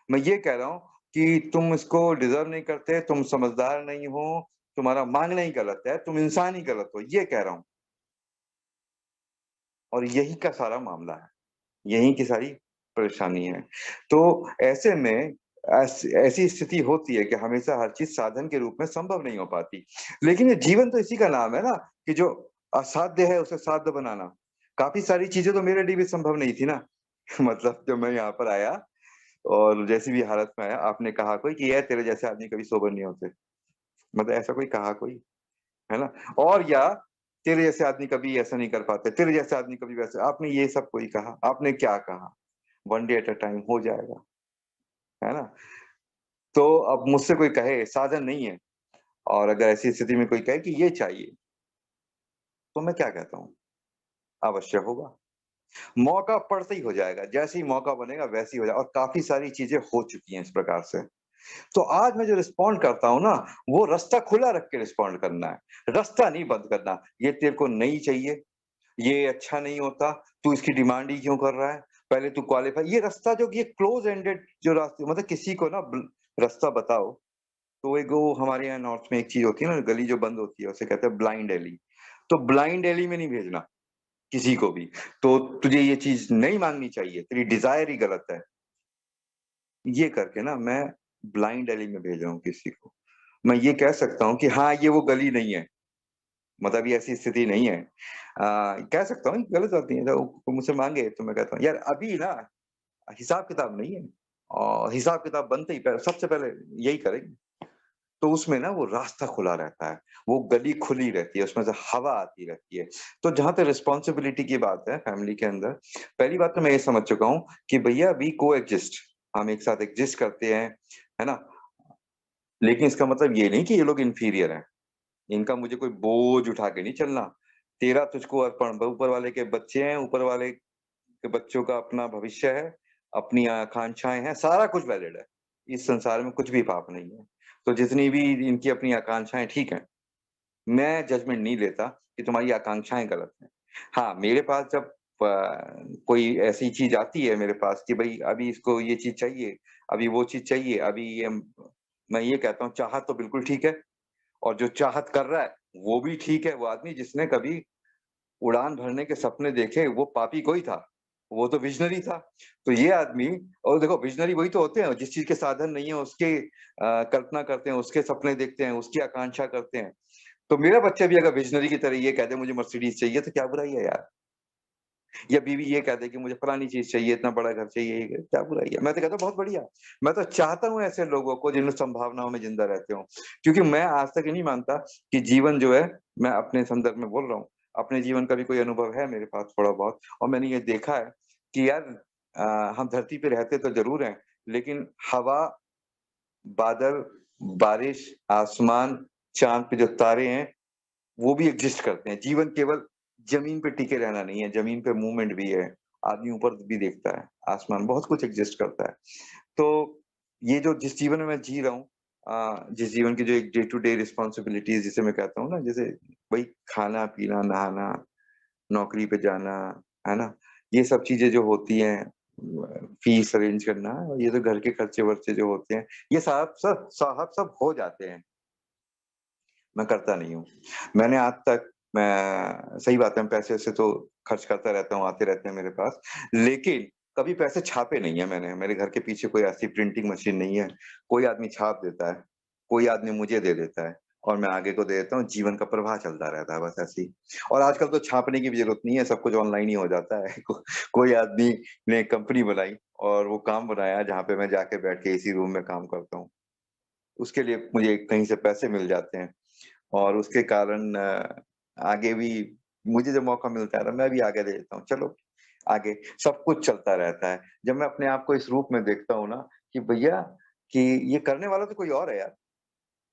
मैं ये कह रहा हूँ कि तुम इसको डिज़र्व नहीं करते, तुम समझदार नहीं हो, तुम्हारा माँगना ही गलत है, तुम इंसान ही गलत हो, ये कह रहा हूँ और यही का सारा मामला है। यहीं की सारी परेशानी है। तो ऐसे में ऐसी स्थिति होती है कि हमेशा हर चीज़ साधन के रूप में संभव नहीं हो पाती। लेकिन ये जीवन तो इसी का नाम है ना कि जो असाध्य है उसे साध्य बनाना। काफ़ी सारी चीज़ें तो मेरे लिए भी संभव नहीं थी ना। मतलब जब मैं यहाँ पर आया और जैसी भी हालत में आया, आपने कहा कोई कि यार तेरे जैसे आदमी कभी सोबर नहीं होते। मतलब ऐसा कोई कहा कोई, है ना? और या तेरे जैसे आदमी कभी ऐसा नहीं कर पाते, तेरे जैसे आदमी कभी वैसे आपने ये सब कोई कहा, आपने क्या कहा? One day at a time हो जाएगा, है ना? तो अब मुझसे कोई कहे साधन नहीं है और अगर ऐसी स्थिति में कोई कहे कि ये चाहिए, तो मैं क्या कहता हूँ? अवश्य होगा। मौका पड़ते ही हो जाएगा, जैसे ही मौका बनेगा वैसे ही हो जाएगा और काफ़ी सारी चीज़ें हो चुकी हैं इस प्रकार से। तो आज मैं जो रिस्पॉन्ड करता हूँ ना, वो रास्ता खुला रख के रिस्पॉन्ड करना है, रास्ता नहीं बंद करना। ये तेरे को नहीं चाहिए, ये अच्छा नहीं होता, तू इसकी डिमांड ही क्यों कर रहा है? पहले तू क्वालीफाई ये रास्ता जो ये क्लोज़ एंडेड जो रास्ते मतलब किसी को ना रास्ता बताओ, तो एक वो हमारे यहाँ नॉर्थ में एक चीज़ होती है ना, गली जो बंद होती है, उसे कहते हैं ब्लाइंड एली। तो ब्लाइंड एली में नहीं भेजना किसी को भी। तो तुझे ये चीज़ नहीं माँगनी चाहिए, तेरी डिज़ायर ही गलत है। ये करके ना मैं ब्लाइंड एली में भेज रहा हूँ किसी को। मैं ये कह सकता हूँ कि हाँ, ये वो गली नहीं है, मतलब ये ऐसी स्थिति नहीं है। कह सकता हूँ गलत बात नहीं है, तो वो मुझसे माँगे तो मैं कहता हूँ, यार अभी ना हिसाब-किताब नहीं है और हिसाब-किताब बनते ही सबसे पहले यही करेंगे। तो उसमें ना वो रास्ता खुला रहता है, वो गली खुली रहती है, उसमें से हवा आती रहती है। तो जहाँ तक रिस्पॉन्सिबिलिटी की बात है फैमिली के अंदर, पहली बात तो मैं ये समझ चुका हूँ कि भैया वी को-एक्सिस्ट हम एक साथ एक्जिस्ट करते हैं, है ना? लेकिन इसका मतलब ये नहीं कि ये लोग इंफीरियर हैं। इनका मुझे कोई बोझ उठा के नहीं चलना। तेरा तुझको अर्पण ऊपर वाले के बच्चे हैं, ऊपर वाले के बच्चों का अपना भविष्य है, अपनी आकांक्षाएँ हैं, सारा कुछ वैलिड है। इस संसार में कुछ भी पाप नहीं है। तो जितनी भी इनकी अपनी आकांक्षाएँ ठीक हैं, मैं जजमेंट नहीं लेता कि तुम्हारी आकांक्षाएँ गलत हैं। हाँ, मेरे पास जब कोई ऐसी चीज़ आती है मेरे पास कि भई अभी इसको ये चीज़ चाहिए, अभी वो चीज़ चाहिए, अभी ये मैं ये कहता हूँ चाहत तो बिल्कुल ठीक है और जो चाहत कर रहा है, वो भी ठीक है। वो आदमी जिसने कभी उड़ान भरने के सपने देखे, वो पापी कोई था, वो तो विज़नरी था। तो ये आदमी और देखो विज़नरी वही तो होते हैं, जिस चीज़ के साधन नहीं है उसके कल्पना करते हैं, उसके सपने देखते हैं, उसकी आकांक्षा करते हैं। तो मेरा बच्चा भी अगर विज़नरी की तरह ये कह दे मुझे मर्सिडीज़ चाहिए तो क्या बुराई है यार? या बीवी ये कह दे कि मुझे फलानी चीज़ चाहिए, इतना बड़ा घर चाहिए, ये क्या बुराई है? मैं तो कहता हूँ बहुत बढ़िया। मैं तो चाहता हूँ ऐसे लोगों को जिनमें संभावनाओं में ज़िंदा रहते हों। क्योंकि मैं आज तक ये नहीं मानता कि जीवन जो है मैं अपने संदर्भ में बोल रहा हूँ, अपने जीवन का भी कोई अनुभव है मेरे पास थोड़ा बहुत और मैंने ये देखा है कि यार हम धरती पे रहते तो ज़रूर हैं, लेकिन हवा, बादल, बारिश, आसमान, चाँद पे जो तारे हैं वो भी एग्ज़िस्ट करते हैं। जीवन केवल ज़मीन पे टिके रहना नहीं है, ज़मीन पे मूवमेंट भी है। आदमी ऊपर भी देखता है, आसमान बहुत कुछ एग्ज़िस्ट करता है। तो ये जो जिस जीवन में मैं जी रहा हूँ जिस जीवन की जो एक डे टू डे रिस्पॉन्सिबिलिटीज़ जिसे मैं कहता हूँ ना, जैसे वही खाना-पीना, नहाना, नौकरी पे जाना, है ना? ये सब चीज़ें जो होती हैं, फीस अरेंज करना, ये तो घर के खर्चे-वर्चे जो होते हैं, ये साहब सब हो जाते हैं। मैं करता नहीं हूँ। मैंने आज तक मैं सही बात है, मैं पैसे-वैसे तो खर्च करता रहता हूँ, आते रहते हैं मेरे पास, लेकिन कभी पैसे छापे नहीं है मैंने। मेरे घर के पीछे कोई ऐसी प्रिंटिंग मशीन नहीं है। कोई आदमी छाप देता है, कोई आदमी मुझे दे देता है और मैं आगे को दे देता हूँ, जीवन का प्रवाह चलता रहता है बस ऐसे ही। और आजकल तो छापने की भी ज़रूरत नहीं है, सब कुछ ऑनलाइन ही हो जाता है। कोई आदमी ने कंपनी बनाई और वो काम बनाया जहाँ पे मैं जाके बैठ के इसी रूम में काम करता हूँ। उसके लिए मुझे कहीं से पैसे मिल जाते हैं। और उसके कारण आगे भी मुझे जब मौका मिलता है ना, मैं भी आगे दे देता हूँ, चलो आगे सब कुछ चलता रहता है। जब मैं अपने आप को इस रूप में देखता हूँ ना कि भैया कि ये करने वाला तो कोई और है यार,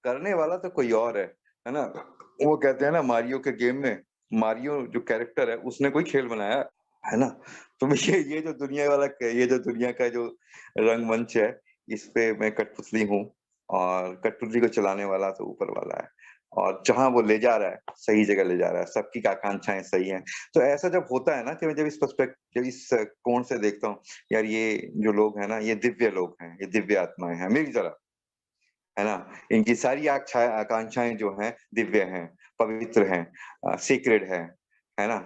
करने वाला तो कोई और है ना? वो कहते हैं ना मारियो के गेम में, मारियो जो कैरेक्टर है उसने कोई खेल बनाया है ना? तो मैं ये जो दुनिया वाला ये जो दुनिया का जो रंगमंच है, इस पे मैं कठपुतली हूँ और कठपुतली को चलाने वाला तो ऊपर वाला है। और जहाँ वो ले जा रहा है, सही जगह ले जा रहा है, सबकी आकांक्षाएँ सही हैं। तो ऐसा जब होता है ना कि मैं जब इस कोण से देखता हूँ, यार ये जो लोग हैं ना, ये दिव्य लोग हैं, ये दिव्य आत्माएँ हैं, मेरी तरह, है ना? इनकी सारी आकांक्षाएँ जो हैं, दिव्य हैं, पवित्र हैं, सेक्रेड है ना?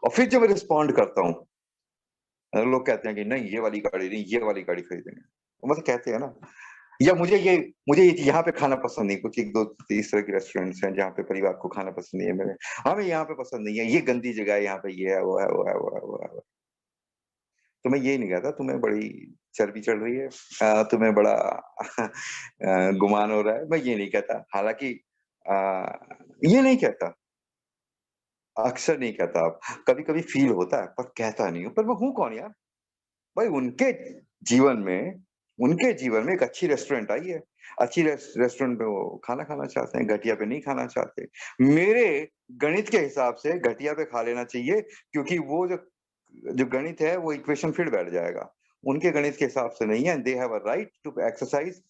और फिर जब मैं रिस्पॉन्ड करता हूँ, लोग कहते हैं कि नहीं ये वाली गाड़ी नहीं, ये वाली गाड़ी खरीदेंगे। तो मतलब कहते हैं ना, या मुझे यहाँ पे खाना पसंद नहीं, कुछ 1-2 इस तरह के रेस्टोरेंट्स हैं जहाँ पे परिवार को खाना पसंद नहीं है मेरे। हमें यहाँ पे पसंद नहीं है, ये गंदी जगह है, यहाँ पे ये है, वो है, वो है, वो है, वो है। तो मैं ये नहीं कहता तुम्हें बड़ी चर्बी चढ़ रही है, तुम्हें बड़ा गुमान हो रहा है, मैं ये नहीं कहता। हालाँकि अ, ये नहीं कहता, अक्सर नहीं कहता अब, कभी-कभी फ़ील होता है पर कहता नहीं हूँ, पर मैं हूँ कौन यार? भाई जीवन में उनके जीवन में एक अच्छी रेस्टोरेंट आई है। अच्छी रेस्टोरेंट में वो खाना खाना चाहते हैं, घटिया पे नहीं खाना चाहते। मेरे गणित के हिसाब से घटिया पे खा लेना चाहिए क्योंकि वो जो जो गणित है वो इक्वेशन फिर बैठ जाएगा। उनके गणित के हिसाब से नहीं है, they have a right to exercise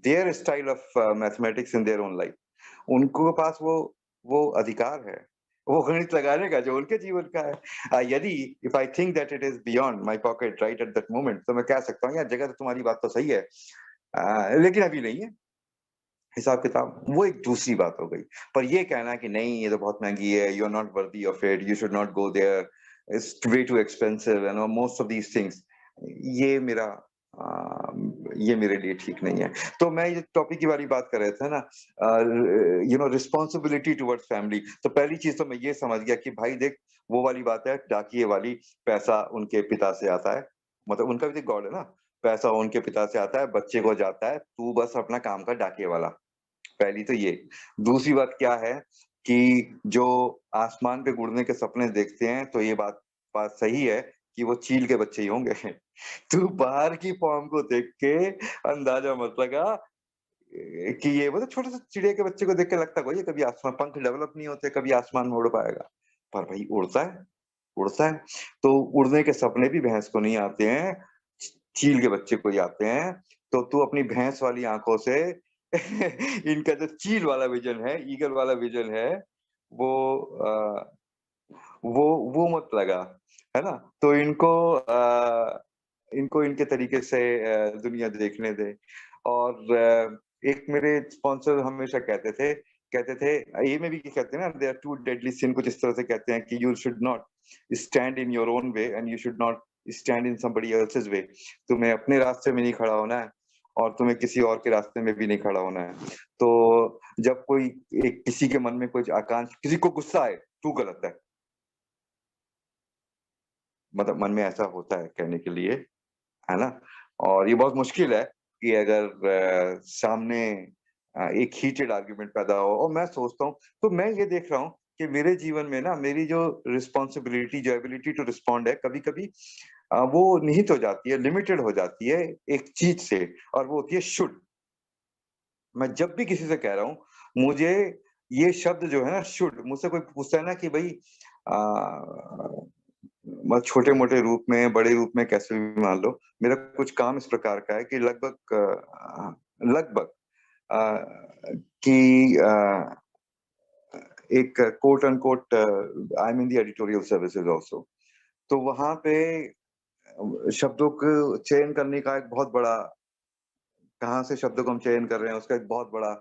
their style of mathematics in their own life. उनको पास वो अधिकार है। वो गणित लगाने का जो उनके जीवन का है। यदि if I think that it is beyond my pocket right at that moment तो मैं कह सकता हूँ यार जगह तो तुम्हारी बात तो सही है। लेकिन अभी नहीं है हिसाब-किताब, वो एक दूसरी बात हो गई। पर ये कहना कि नहीं ये तो बहुत महँगी है, you are not worthy of it, you should not go there, it's way too expensive you know most of these things ये मेरा ये मेरे लिए ठीक नहीं है। तो मैं ये टॉपिक की वाली बात कर रहे थे ना you know responsibility towards family तो पहली चीज़ तो मैं ये समझ गया कि भाई देख वो वाली बात है डाकिये वाली, पैसा उनके पिता से आता है, मतलब उनका भी तो गॉड है ना, पैसा उनके पिता से आता है, बच्चे को जाता है, तू बस अपना काम कर डाकिये वाला। पहली तो ये। दूसरी बात क्या है कि जो आसमान पे उड़ने के सपने देखते हैं, तो ये बात बात सही है कि वो चील के बच्चे ही होंगे। तू बाहर की फ़ॉर्म को देख के अंदाज़ा मत लगा कि ये मतलब छोटे-से चिड़िया के बच्चे को देख के लगता कोई है कभी आसमान पंख डेवलप नहीं होते, कभी आसमान में उड़ पाएगा। पर भई उड़ता है, उड़ता है। तो उड़ने के सपने भी भैंस को नहीं आते हैं, चील के बच्चे को ही आते हैं। तो तू अपनी भैंस वाली आँखों से इनका जो चील वाला विज़न है, ईगल वाला विज़न है, वो अ, वो मत लगा, है ना? तो इनको इनके तरीके से दुनिया देखने दे। और एक मेरे स्पॉन्सर हमेशा कहते थे ये में भी कहते हैं ना there are two deadly sin कुछ इस तरह से कहते हैं कि you should not stand in your own way and you should not stand in somebody else's way. तुम्हें अपने रास्ते में नहीं खड़ा होना है और तुम्हें किसी और के रास्ते में भी नहीं खड़ा होना है। तो जब कोई एक किसी के मन में कुछ किसी को गुस्सा आए, तू गलत है। मतलब मन में ऐसा होता है कहने के लिए, है ना? और ये बहुत मुश्किल है कि अगर सामने एक हीटेड आर्गुमेंट पैदा हो और मैं सोचता हूँ तो मैं ये देख रहा हूँ कि मेरे जीवन में ना मेरी जो रिस्पॉन्सिबिलिटी जो एबिलिटी टू रिस्पॉन्ड है कभी-कभी वो निहित हो जाती है, लिमिटेड हो जाती है एक चीज़ से और वो होती है शुड। मैं जब भी किसी से कह रहा हूँ, मुझे ये शब्द जो है ना शुड मुझसे कोई पूछता है ना कि भई म छोटे-मोटे रूप में, बड़े रूप में कैसे भी मान लो, मेरा कुछ काम इस प्रकार का है कि लगभग कि एक quote unquote I am in the editorial services also तो वहाँ पे शब्दों को चयन करने का एक बहुत बड़ा, कहाँ से शब्दों को हम चयन कर रहे हैं उसका एक बहुत बड़ा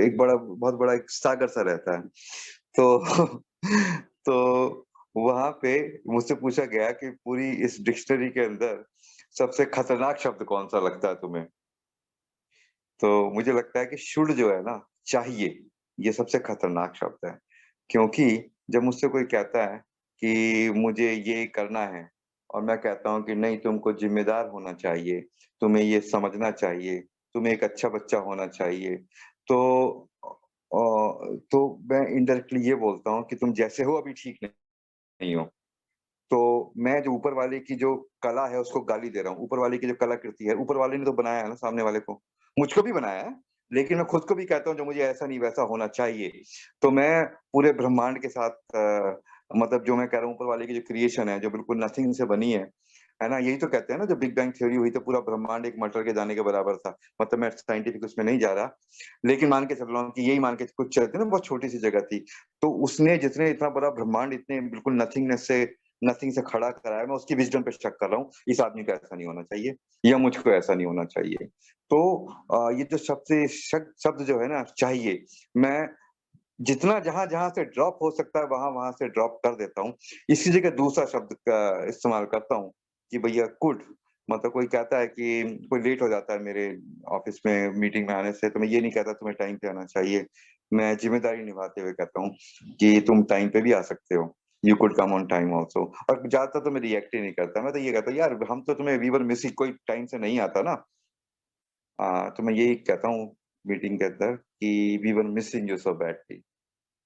एक बड़ा बहुत बड़ा एक सागर सा रहता है। तो तो वहाँ पे मुझसे पूछा गया कि पूरी इस डिक्शनरी के अंदर सबसे खतरनाक शब्द कौन-सा लगता है तुम्हें? तो मुझे लगता है कि शुड जो है ना, चाहिए, ये सबसे खतरनाक शब्द है। क्योंकि जब मुझसे कोई कहता है कि मुझे ये करना है और मैं कहता हूँ कि नहीं, तुमको ज़िम्मेदार होना चाहिए, तुम्हें ये समझना चाहिए, तुम्हें एक अच्छा बच्चा होना चाहिए। तो तो मैं इनडायरेक्टली ये बोलता हूँ कि तुम जैसे हो अभी ठीक नहीं हो। तो मैं जो ऊपर वाले की जो कला है उसको गाली दे रहा हूँ। ऊपर वाले की जो कलाकृति है, ऊपर वाले ने तो बनाया है ना सामने वाले को। मुझको भी बनाया है, लेकिन मैं खुद को भी कहता हूँ जो मुझे ऐसा नहीं वैसा होना चाहिए। तो मैं पूरे ब्रह्मांड के साथ मतलब जो मैं कह रहा हूँ ऊपर वाले की जो क्रिएशन है, जो बिल्कुल नथिंग से बनी है ना? यही तो कहते हैं ना, जब बिग बैंग थ्योरी हुई तो पूरा ब्रह्मांड एक मटर के दाने के बराबर था। मतलब मैं साइंटिफिक उसमें नहीं जा रहा, लेकिन मान के चल रहा हूँ कि यही मान के कुछ चलते हैं ना, बहुत छोटी-सी जगह थी। तो उसने जितने इतना बड़ा ब्रह्मांड इतने बिल्कुल नथिंग से खड़ा कराया, मैं उसकी विज़डम पे शक कर रहा हूँ, इस आदमी को ऐसा नहीं होना चाहिए या मुझको ऐसा नहीं होना चाहिए। तो ये जो शब्द जो है ना चाहिए, मैं जितना जहाँ-जहाँ से ड्रॉप हो सकता है वहाँ-वहाँ से ड्रॉप कर देता हूँ। इसी जगह दूसरा शब्द का इस्तेमाल करता हूँ कि भैया कुड, मतलब कोई कहता है कि कोई लेट हो जाता है मेरे ऑफ़िस में मीटिंग में आने से, तो मैं ये नहीं कहता तुम्हें टाइम पे आना चाहिए। मैं ज़िम्मेदारी निभाते हुए कहता हूँ कि तुम टाइम पे भी आ सकते हो। You could come on time also. और ज़्यादातर तो मैं रिएक्ट ही नहीं करता। मैं तो ये कहता हूँ यार हम तो तुम्हें वी वर मिसिंग, कोई टाइम से नहीं आता ना। तो मैं यही कहता हूँ मीटिंग के अंदर कि we were missing you so badly.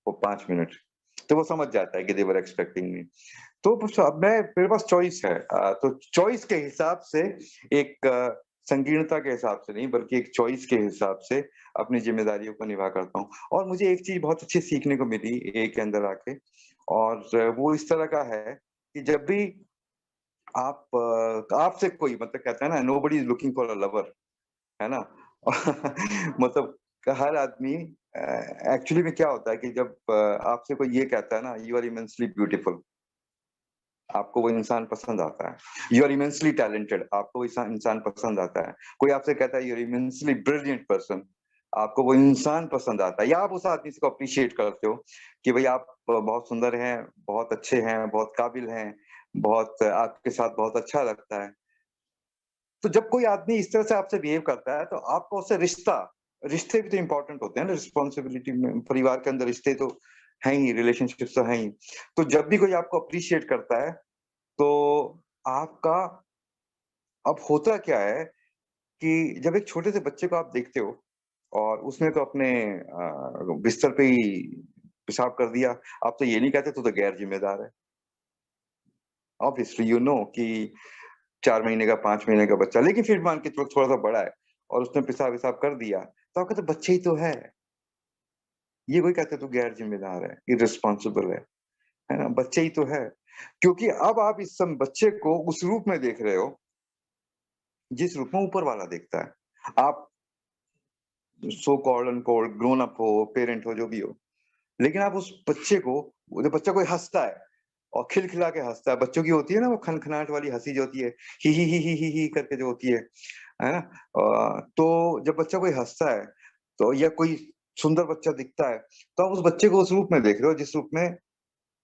वो 5 मिनट। तो वो समझ जाता है कि दे वर एक्सपेक्टिंग मी। तो बस अब मैं मेरे पास चॉइस है। तो चॉइस के हिसाब से एक संकीर्णता के हिसाब से नहीं, बल्कि एक चॉइस के हिसाब से अपनी ज़िम्मेदारियों को निभा करता हूँ। और मुझे एक चीज़ बहुत अच्छी सीखने को मिली ए के अंदर आके, और वो इस तरह का है कि जब भी आपसे कोई मतलब कहता है ना, nobody is looking for a lover, है ना? मतलब हर आदमी एक्चुअली में क्या होता है कि जब आपसे कोई ये कहता है ना, यू आर इमेंसली ब्यूटीफुल, आपको वो इंसान पसंद आता है। यू आर इमेंसली टैलेंटेड, आपको वो इंसान पसंद आता है। कोई आपसे कहता है you are immensely brilliant person, आपको वो इंसान पसंद आता है, या आप उस आदमी को अप्रिशिएट करते हो कि भई आप बहुत सुंदर हैं, बहुत अच्छे हैं, बहुत काबिल हैं, बहुत आपके साथ बहुत अच्छा लगता है। तो जब कोई आदमी इस तरह से आपसे बिहेव करता है, तो आपका उससे रिश्ते भी तो इम्पोर्टेंट होते हैं ना, रिस्पॉन्सिबिलिटी में परिवार के अंदर रिश्ते तो हैं ही, रिलेशनशिप्स तो हैं ही। तो जब भी कोई आपको अप्रिशिएट करता है, तो आपका अब होता क्या है कि जब एक छोटे से बच्चे को आप देखते हो और उसने तो अपने बिस्तर पे ही पेशाब कर दिया, आप तो ये नहीं कहते तू तो गैर ज़िम्मेदार है। ऑब्वियसली यू नो कि 4 महीने का, 5 महीने का बच्चा, लेकिन फिर मान के चलो थोड़ा-सा बड़ा है और उसने पेशाब-वेसाब कर दिया, तो आप कहते हैं बच्चे ही तो है। ये कोई कहता है तू गैर ज़िम्मेदार है, इर्रेस्पॉन्सिबल है ना? बच्चे ही तो है। क्योंकि अब आप इस बच्चे को उस रूप में देख रहे हो, जिस रूप में ऊपर वाला देखता है। आप so called uncalled grown up हो, पेरेंट हो, जो भी हो। लेकिन आप उस बच्चे को, वो जो बच्चा कोई हँसता है और खिलखिला के हँसता है, बच्चों की होती है ना वो खनखनाहट वाली हँसी जो होती है, ही करके जो होती है ना? तो जब बच्चा कोई हँसता है, तो या कोई सुंदर बच्चा दिखता है, तो आप उस बच्चे को उस रूप में देख रहे हो जिस रूप में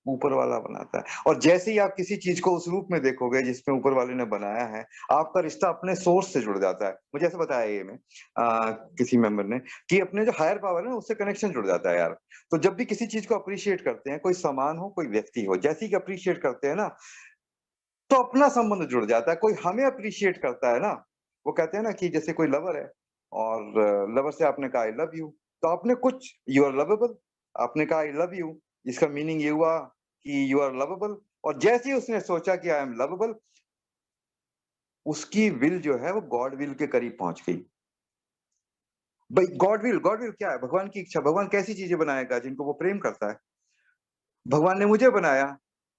ऊपर वाला बनाता है। और जैसे ही आप किसी चीज़ को उस रूप में देखोगे जिसमें ऊपर वाले ने बनाया है, आपका रिश्ता अपने सोर्स से जुड़ जाता है। मुझे ऐसा बताया ये में किसी मेंबर ने कि अपने जो हायर पावर है ना उससे कनेक्शन जुड़ जाता है यार। तो जब भी किसी चीज़ को एप्रिशिएट करते हैं, कोई सामान हो, कोई व्यक्ति हो, जैसे ही एप्रिशिएट करते हैं ना, तो अपना संबंध जुड़ जाता है। कोई हमें एप्रिशिएट करता है ना, वो कहते हैं ना कि जैसे कोई लवर है और लवर से आपने कहा आई लव यू, तो आपने कुछ यू आर लवेबल, आपने कहा आई लव यू, इसका मीनिंग ये हुआ कि यू आर लवेबल। और जैसे ही उसने सोचा कि आई एम लवेबल, उसकी विल जो है वो गॉड विल के करीब पहुँच गई। भई गॉड विल क्या है? भगवान की इच्छा। भगवान कैसी चीज़ें बनाएगा जिनको वो प्रेम करता है। भगवान ने मुझे बनाया,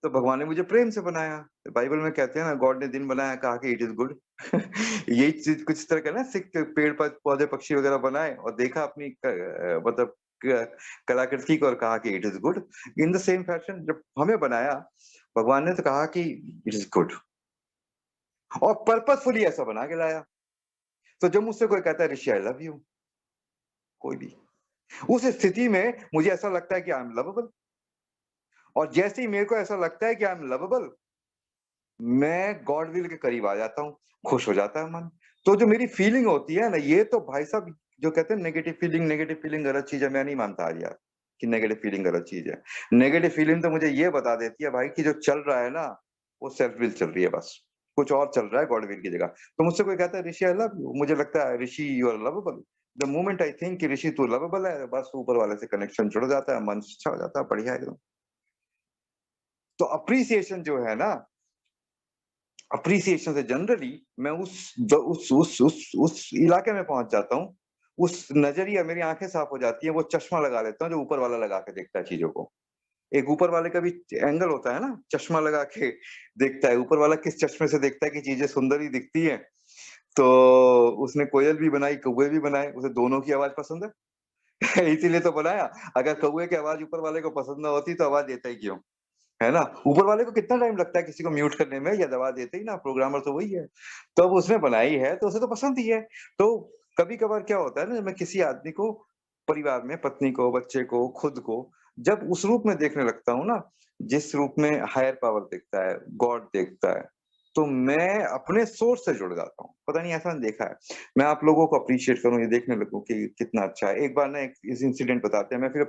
तो भगवान ने मुझे प्रेम से बनाया। तो बाइबल में कहते हैं ना, गॉड ने दिन बनाया, कहा कि इट इज़ गुड। यही चीज़ कुछ इस तरह का ना, सिक पेड़ प पौधे, पक्षी वगैरह बनाए और देखा अपनी मतलब क कलाकृति को और कहा कि it is good. In the same fashion जब हमें बनाया, भगवान ने तो कहा कि इट इज़ गुड। और पर्पसफुली ऐसा बना के लाया। तो जब मुझसे कोई कहता है ऋषि आई लव यू, कोई भी, उस स्थिति में मुझे ऐसा लगता है कि आई एम लवेबल, और जैसे ही मेरे को ऐसा लगता है कि आई एम लवेबल, मैं गॉड विल के करीब आ जाता हूँ, खुश हो जाता है मन। तो जो मेरी फीलिंग होती है ना, ये तो भाई साहब, जो कहते हैं नेगेटिव फीलिंग गलत चीज है, मैं नहीं मानता आज यार कि नेगेटिव फीलिंग गलत चीज है। नेगेटिव फीलिंग तो मुझे ये बता देती है भाई कि जो चल रहा है ना, वो सेल्फ विल चल रही है बस, कुछ और चल रहा है गॉड विल की जगह। तो मुझसे कोई कहता है ऋषि आई लव यू, मुझे लगता है Rishi you are lovable. The moment I think कि ऋषि तू लवेबल है, बस ऊपर वाले से कनेक्शन जुड़ जाता है, मन अच्छा हो जाता है, बढ़िया एकदम। तो अप्रिसिएशन जो है ना, अप्रिसिएशन से जनरली मैं उस इलाके में पहुंच जाता हूँ, उस नजरिया, मेरी आंखें साफ हो जाती है, वो चश्मा लगा लेता हूँ जो ऊपर वाला लगा के देखता है चीजों को। एक ऊपर वाले का भी एंगल होता है ना, चश्मा लगा के देखता है, ऊपर वाला किस चश्मे से देखता है कि चीजें सुंदर ही दिखती हैं। तो उसने कोयल भी बनाई, कौवे भी बनाए, उसे दोनों की आवाज पसंद है। इसीलिए तो बनाया। अगर कौवे की आवाज ऊपर वाले को पसंद ना होती तो आवाज देता ही क्यों, है ना? ऊपर वाले को कितना टाइम लगता है किसी को म्यूट करने में, या दबा देते ही ना, प्रोग्रामर तो वही है। तो अब उसने बनाई है तो उसे तो पसंद ही है। तो कभी कभार क्या होता है ना, जब मैं किसी आदमी को, परिवार में पत्नी को, बच्चे को, खुद को जब उस रूप में देखने लगता हूँ ना, जिस रूप में हायर पावर देखता है, गॉड देखता है, तो मैं अपने सोर्स से जुड़ जाता हूँ। पता नहीं, ऐसा मैंने देखा है। मैं आप लोगों को अप्रिशिएट करूँ, ये देखने लगूँ कि कितना अच्छा है। एक बार ना एक इस इंसिडेंट बताते हैं, मैं फिर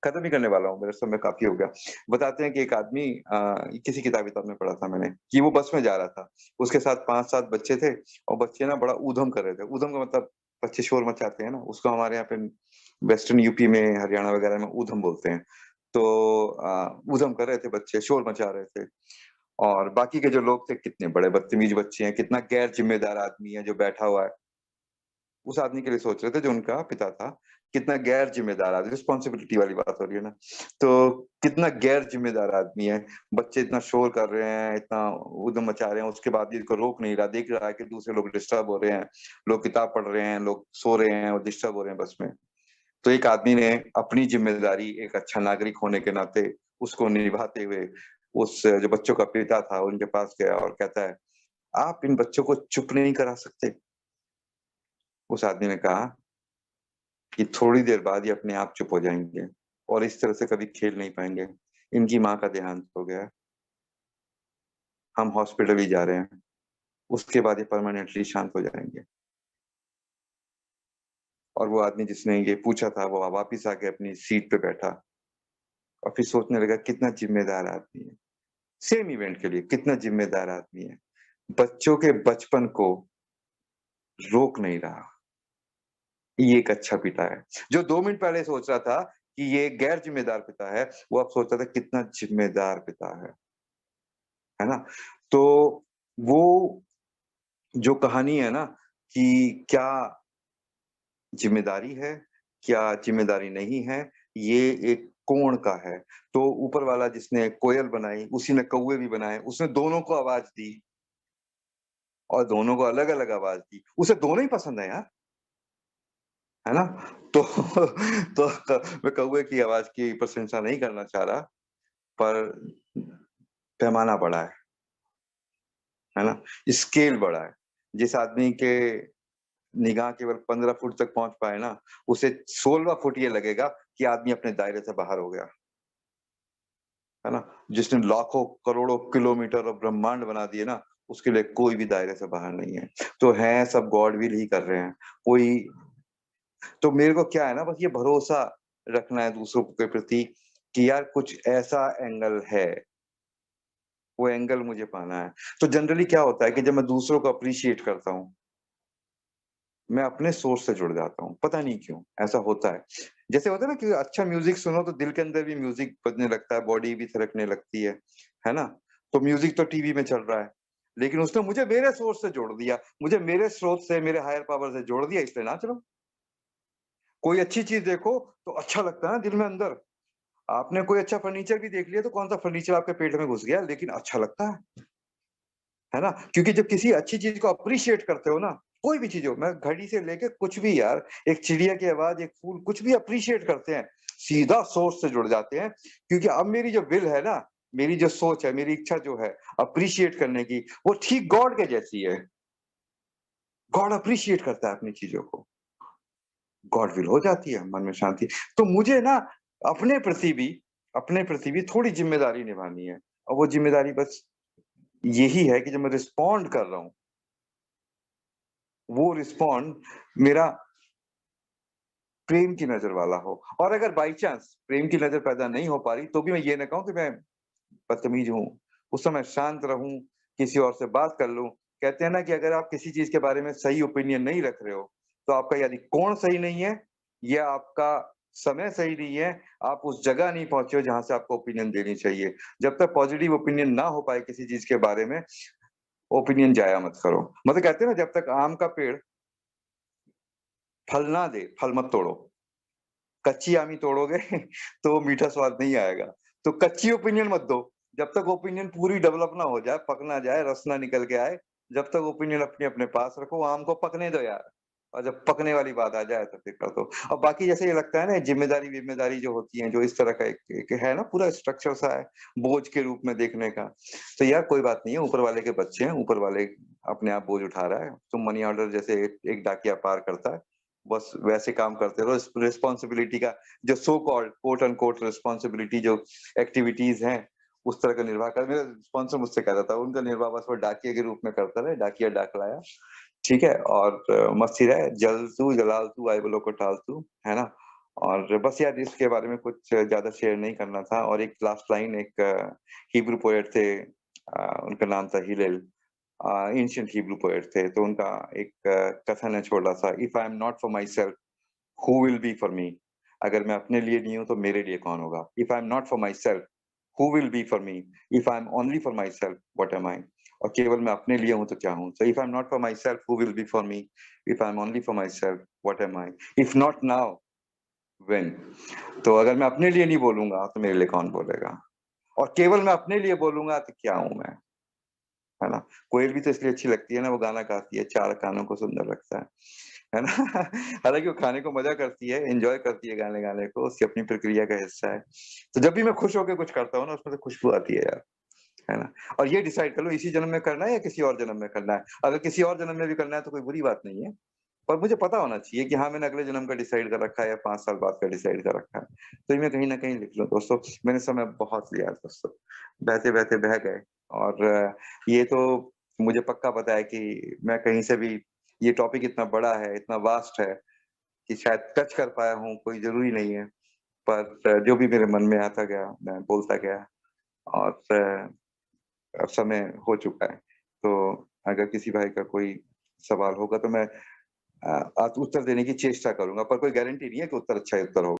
खत्म ही करने वाला हूँ, मेरा समय काफी हो गया। बताते हैं कि एक आदमी, किसी किताब में पढ़ा था मैंने कि वो बस में जा रहा था, उसके साथ 5-7 बच्चे थे, और बच्चे ना बड़ा ऊधम कर रहे थे। ऊधम का मतलब बच्चे शोर मचाते हैं ना, उसको हमारे यहाँ पे वेस्टर्न यूपी में, हरियाणा वगैरह में ऊधम बोलते हैं। तो ऊधम कर रहे थे बच्चे, शोर मचा रहे थे, और बाकी के जो लोग थे, कितने बड़े बदतमीज बच्चे हैं, कितना गैर जिम्मेदार आदमी है जो बैठा हुआ है। उस आदमी के लिए सोच रहे थे जो उनका पिता था, कितना गैर जिम्मेदार आदमी, रिस्पॉन्सिबिलिटी वाली बात हो रही है ना। तो कितना गैर जिम्मेदार आदमी है। बच्चे इतना शोर कर रहे हैं, इतना उधम मचा रहे हैं, उसके बाद भी इसको रोक नहीं रहा, देख रहा है कि दूसरे लोग डिस्टर्ब हो रहे हैं, लोग किताब पढ़ रहे हैं, लोग सो रहे हैं और डिस्टर्ब हो रहे हैं बस में। तो एक आदमी ने अपनी जिम्मेदारी, एक अच्छा नागरिक होने के नाते, उसको निभाते हुए उस जो बच्चों का पिता था उनके पास गया और कहता है, आप इन बच्चों को चुप नहीं करा सकते? उस आदमी ने कहा कि थोड़ी देर बाद ये अपने आप चुप हो जाएंगे, और इस तरह से कभी खेल नहीं पाएंगे। इनकी माँ का देहांत हो गया है, हम हॉस्पिटल ही जा रहे हैं, उसके बाद ये परमानेंटली शांत हो जाएंगे। और वो आदमी जिसने ये पूछा था, वो वापिस आके अपनी सीट पे बैठा, और फिर सोचने लगा कितना जिम्मेदार आदमी है, सेम इवेंट के लिए कितना जिम्मेदार आदमी है, बच्चों के बचपन को रोक नहीं रहा। ये एक अच्छा पिता है। जो 2 मिनट पहले सोच रहा था कि ये गैर जिम्मेदार पिता है, वो अब सोचता था कितना जिम्मेदार पिता है ना? तो वो जो कहानी है ना, कि क्या जिम्मेदारी है, क्या जिम्मेदारी नहीं है, ये एक कोण का है। तो ऊपर वाला जिसने कोयल बनाई, उसी ने कौवे भी बनाए, उसने दोनों को आवाज दी, और दोनों को अलग-अलग आवाज दी। उसे दोनों ही पसंद है यार, है ना? तो मैं कौवे की आवाज की प्रशंसा नहीं करना चाह रहा, पर पैमाना बड़ा है ना? स्केल बड़ा है। जिस आदमी के निगाह केवल 15 फुट तक पहुँच पाए ना, उसे 16वां फुट ये लगेगा कि आदमी अपने दायरे से बाहर हो गया, है ना? जिसने लाखों करोड़ों किलोमीटर और ब्रह्मांड बना दिए ना, उसके लिए कोई भी दायरे से बाहर नहीं है। तो हैं सब गॉड विल ही कर रहे हैं। कोई, तो मेरे को क्या है ना, बस ये भरोसा रखना है दूसरों के प्रति कि यार कुछ ऐसा एंगल है, वो एंगल मुझे पाना है। तो जनरली क्या होता है कि जब मैं दूसरों को अप्रिशिएट करता हूँ, मैं अपने सोर्स से जुड़ जाता हूँ, पता नहीं क्यों ऐसा होता है। जैसे होता है ना कि अच्छा म्यूजिक सुनो तो दिल के अंदर भी म्यूजिक बजने लगता है, बॉडी भी थिरकने लगती है ना? तो म्यूजिक तो टीवी में चल रहा है, लेकिन उसने मुझे मेरे सोर्स से जोड़ दिया, मुझे मेरे स्रोत से, मेरे हायर पावर से जोड़ दिया, इसलिए नाच रहा हूँ। कोई अच्छी चीज देखो तो अच्छा लगता है ना दिल में अंदर। आपने कोई अच्छा फर्नीचर भी देख लिया तो कौन सा फर्नीचर आपके पेट में घुस गया, लेकिन अच्छा लगता है ना? क्योंकि जब किसी अच्छी चीज को अप्रिशिएट करते हो ना, कोई भी चीज हो, मैं घड़ी से लेके कुछ भी यार, एक चिड़िया की आवाज, एक फूल, कुछ भी अप्रिशिएट करते हैं, सीधा सोर्स से जुड़ जाते हैं। क्योंकि अब मेरी जो विल है ना, मेरी जो सोच है, मेरी इच्छा जो है अप्रिशिएट करने की, वो ठीक गॉड के जैसी है। गॉड अप्रिशिएट करता है अपनी चीज़ों को। गॉड विल हो जाती है, मन में शांति। तो मुझे ना अपने प्रति भी अपने प्रति भी थोड़ी ज़िम्मेदारी निभानी है, और वो ज़िम्मेदारी बस यही है कि जब मैं रिस्पॉन्ड कर रहा हूँ, वो रिस्पॉन्ड मेरा प्रेम की नज़र वाला हो। और अगर बाय चांस प्रेम की नज़र पैदा नहीं हो पा रही, तो भी मैं ये ना कहूँ कि मैं बदतमीज़ हूँ। उस समय शांत रहूँ, किसी और से बात कर लूँ। कहते हैं ना कि अगर आप किसी चीज़ के बारे में सही ओपिनियन नहीं रख रहे हो, तो आपका यानी कोण सही नहीं है, या आपका समय सही नहीं है, आप उस जगह नहीं पहुँचे हो जहाँ से आपको ओपिनियन देनी चाहिए। जब तक पॉज़िटिव ओपिनियन ना हो पाए किसी चीज़ के बारे में, ओपिनियन जाया मत करो। मतलब कहते हैं ना, जब तक आम का पेड़ फल ना दे, फल मत तोड़ो। कच्ची आम ही तोड़ोगे तो मीठा स्वाद नहीं आएगा। तो कच्ची ओपिनियन मत दो। जब तक ओपिनियन पूरी डेवलप ना हो जाए, पक ना जाए, रस ना निकल के आए, जब तक ओपिनियन अपने-अपने पास रखो, आम को पकने दो यार। और जब पकने वाली बात आ जाए तो फिर कर दो। और बाकी जैसे ये लगता है ना, ज़िम्मेदारी-विम्मेदारी जो होती है, जो इस तरह का एक एक है ना, पूरा स्ट्रक्चर सा है, बोझ के रूप में देखने का। तो यार कोई बात नहीं है, ऊपर वाले के बच्चे हैं, ऊपर वाले अपने आप बोझ उठा रहा है। तुम मनी ऑर्डर जैसे एक एक डाकिया पार करता है, बस वैसे काम करते रहो। रिस्पॉन्सिबिलिटी का जो so called quote unquote responsibility जो एक्टिविटीज़ हैं, उस तरह का निर्वाह कर। मेरा स्पॉन्सर मुझसे कहता था, उनका निर्वाह बस वो डाकिये के रूप में करता रहे, डाकिया डाक लाया, ठीक है? और मस्त ही रहे, जल तू जलाल तू आइबलो को टाल तू, है ना? और बस यार इसके बारे में कुछ ज़्यादा शेयर नहीं करना था। और एक लास्ट लाइन, एक हिब्रू पोएट थे, उनका नाम था हिलेल, एंशिएंट हिब्रू पोएट थे, तो उनका एक कथन है छोटा-सा, if I am not for myself, who will be for मी? अगर मैं अपने लिए नहीं हूँ, तो मेरे लिए कौन होगा? If I am not for myself, who will be for me? If I am only for myself, what am I? और केवल मैं अपने लिए हूँ तो क्या हूँ? So if I am not for myself, who will be for me? If I am only for myself, what am I? If not now, when? तो अगर मैं अपने लिए नहीं बोलूँगा, तो मेरे लिए कौन बोलेगा? और केवल मैं अपने लिए बोलूँगा, तो क्या हूँ मैं? है ना? कोयल भी तो इसलिए अच्छी लगती है ना, वो गाना गाती है, 4 कानों को सुंदर लगता है ना? हालाँकि वो खाने को मज़ा करती है, एन्जॉय करती है गाने गाने को, उसकी अपनी प्रक्रिया का हिस्सा है। तो जब भी मैं खुश होके कुछ करता हूँ ना, उसमें से खुशबू आती है यार, है ना? और ये डिसाइड कर लो, इसी जन्म में करना है या किसी और जन्म में करना है। अगर किसी और जन्म में भी करना है, तो कोई बुरी बात नहीं है। पर मुझे पता होना चाहिए कि हाँ, मैंने अगले जन्म का डिसाइड कर रखा है या 5 साल बाद का डिसाइड कर रखा है। तो ये मैं कहीं न कहीं लिख लूँ दोस्तों। मैंने समय बहुत लिया है दोस्तों, बहते-बहते बह गए। और ये तो मुझे पक्का पता है कि मैं कहीं से भी, ये टॉपिक इतना बड़ा है, इतना वास्ट है कि शायद टच कर पाया हूँ, कोई ज़रूरी नहीं है। पर जो भी मेरे मन में आता गया, मैं बोलता गया। और अब समय हो चुका है। तो अगर किसी भाई का कोई सवाल होगा, तो मैं उत्तर देने की चेष्टा करूँगा, पर कोई गारंटी नहीं है कि उत्तर अच्छा ही उत्तर होगा।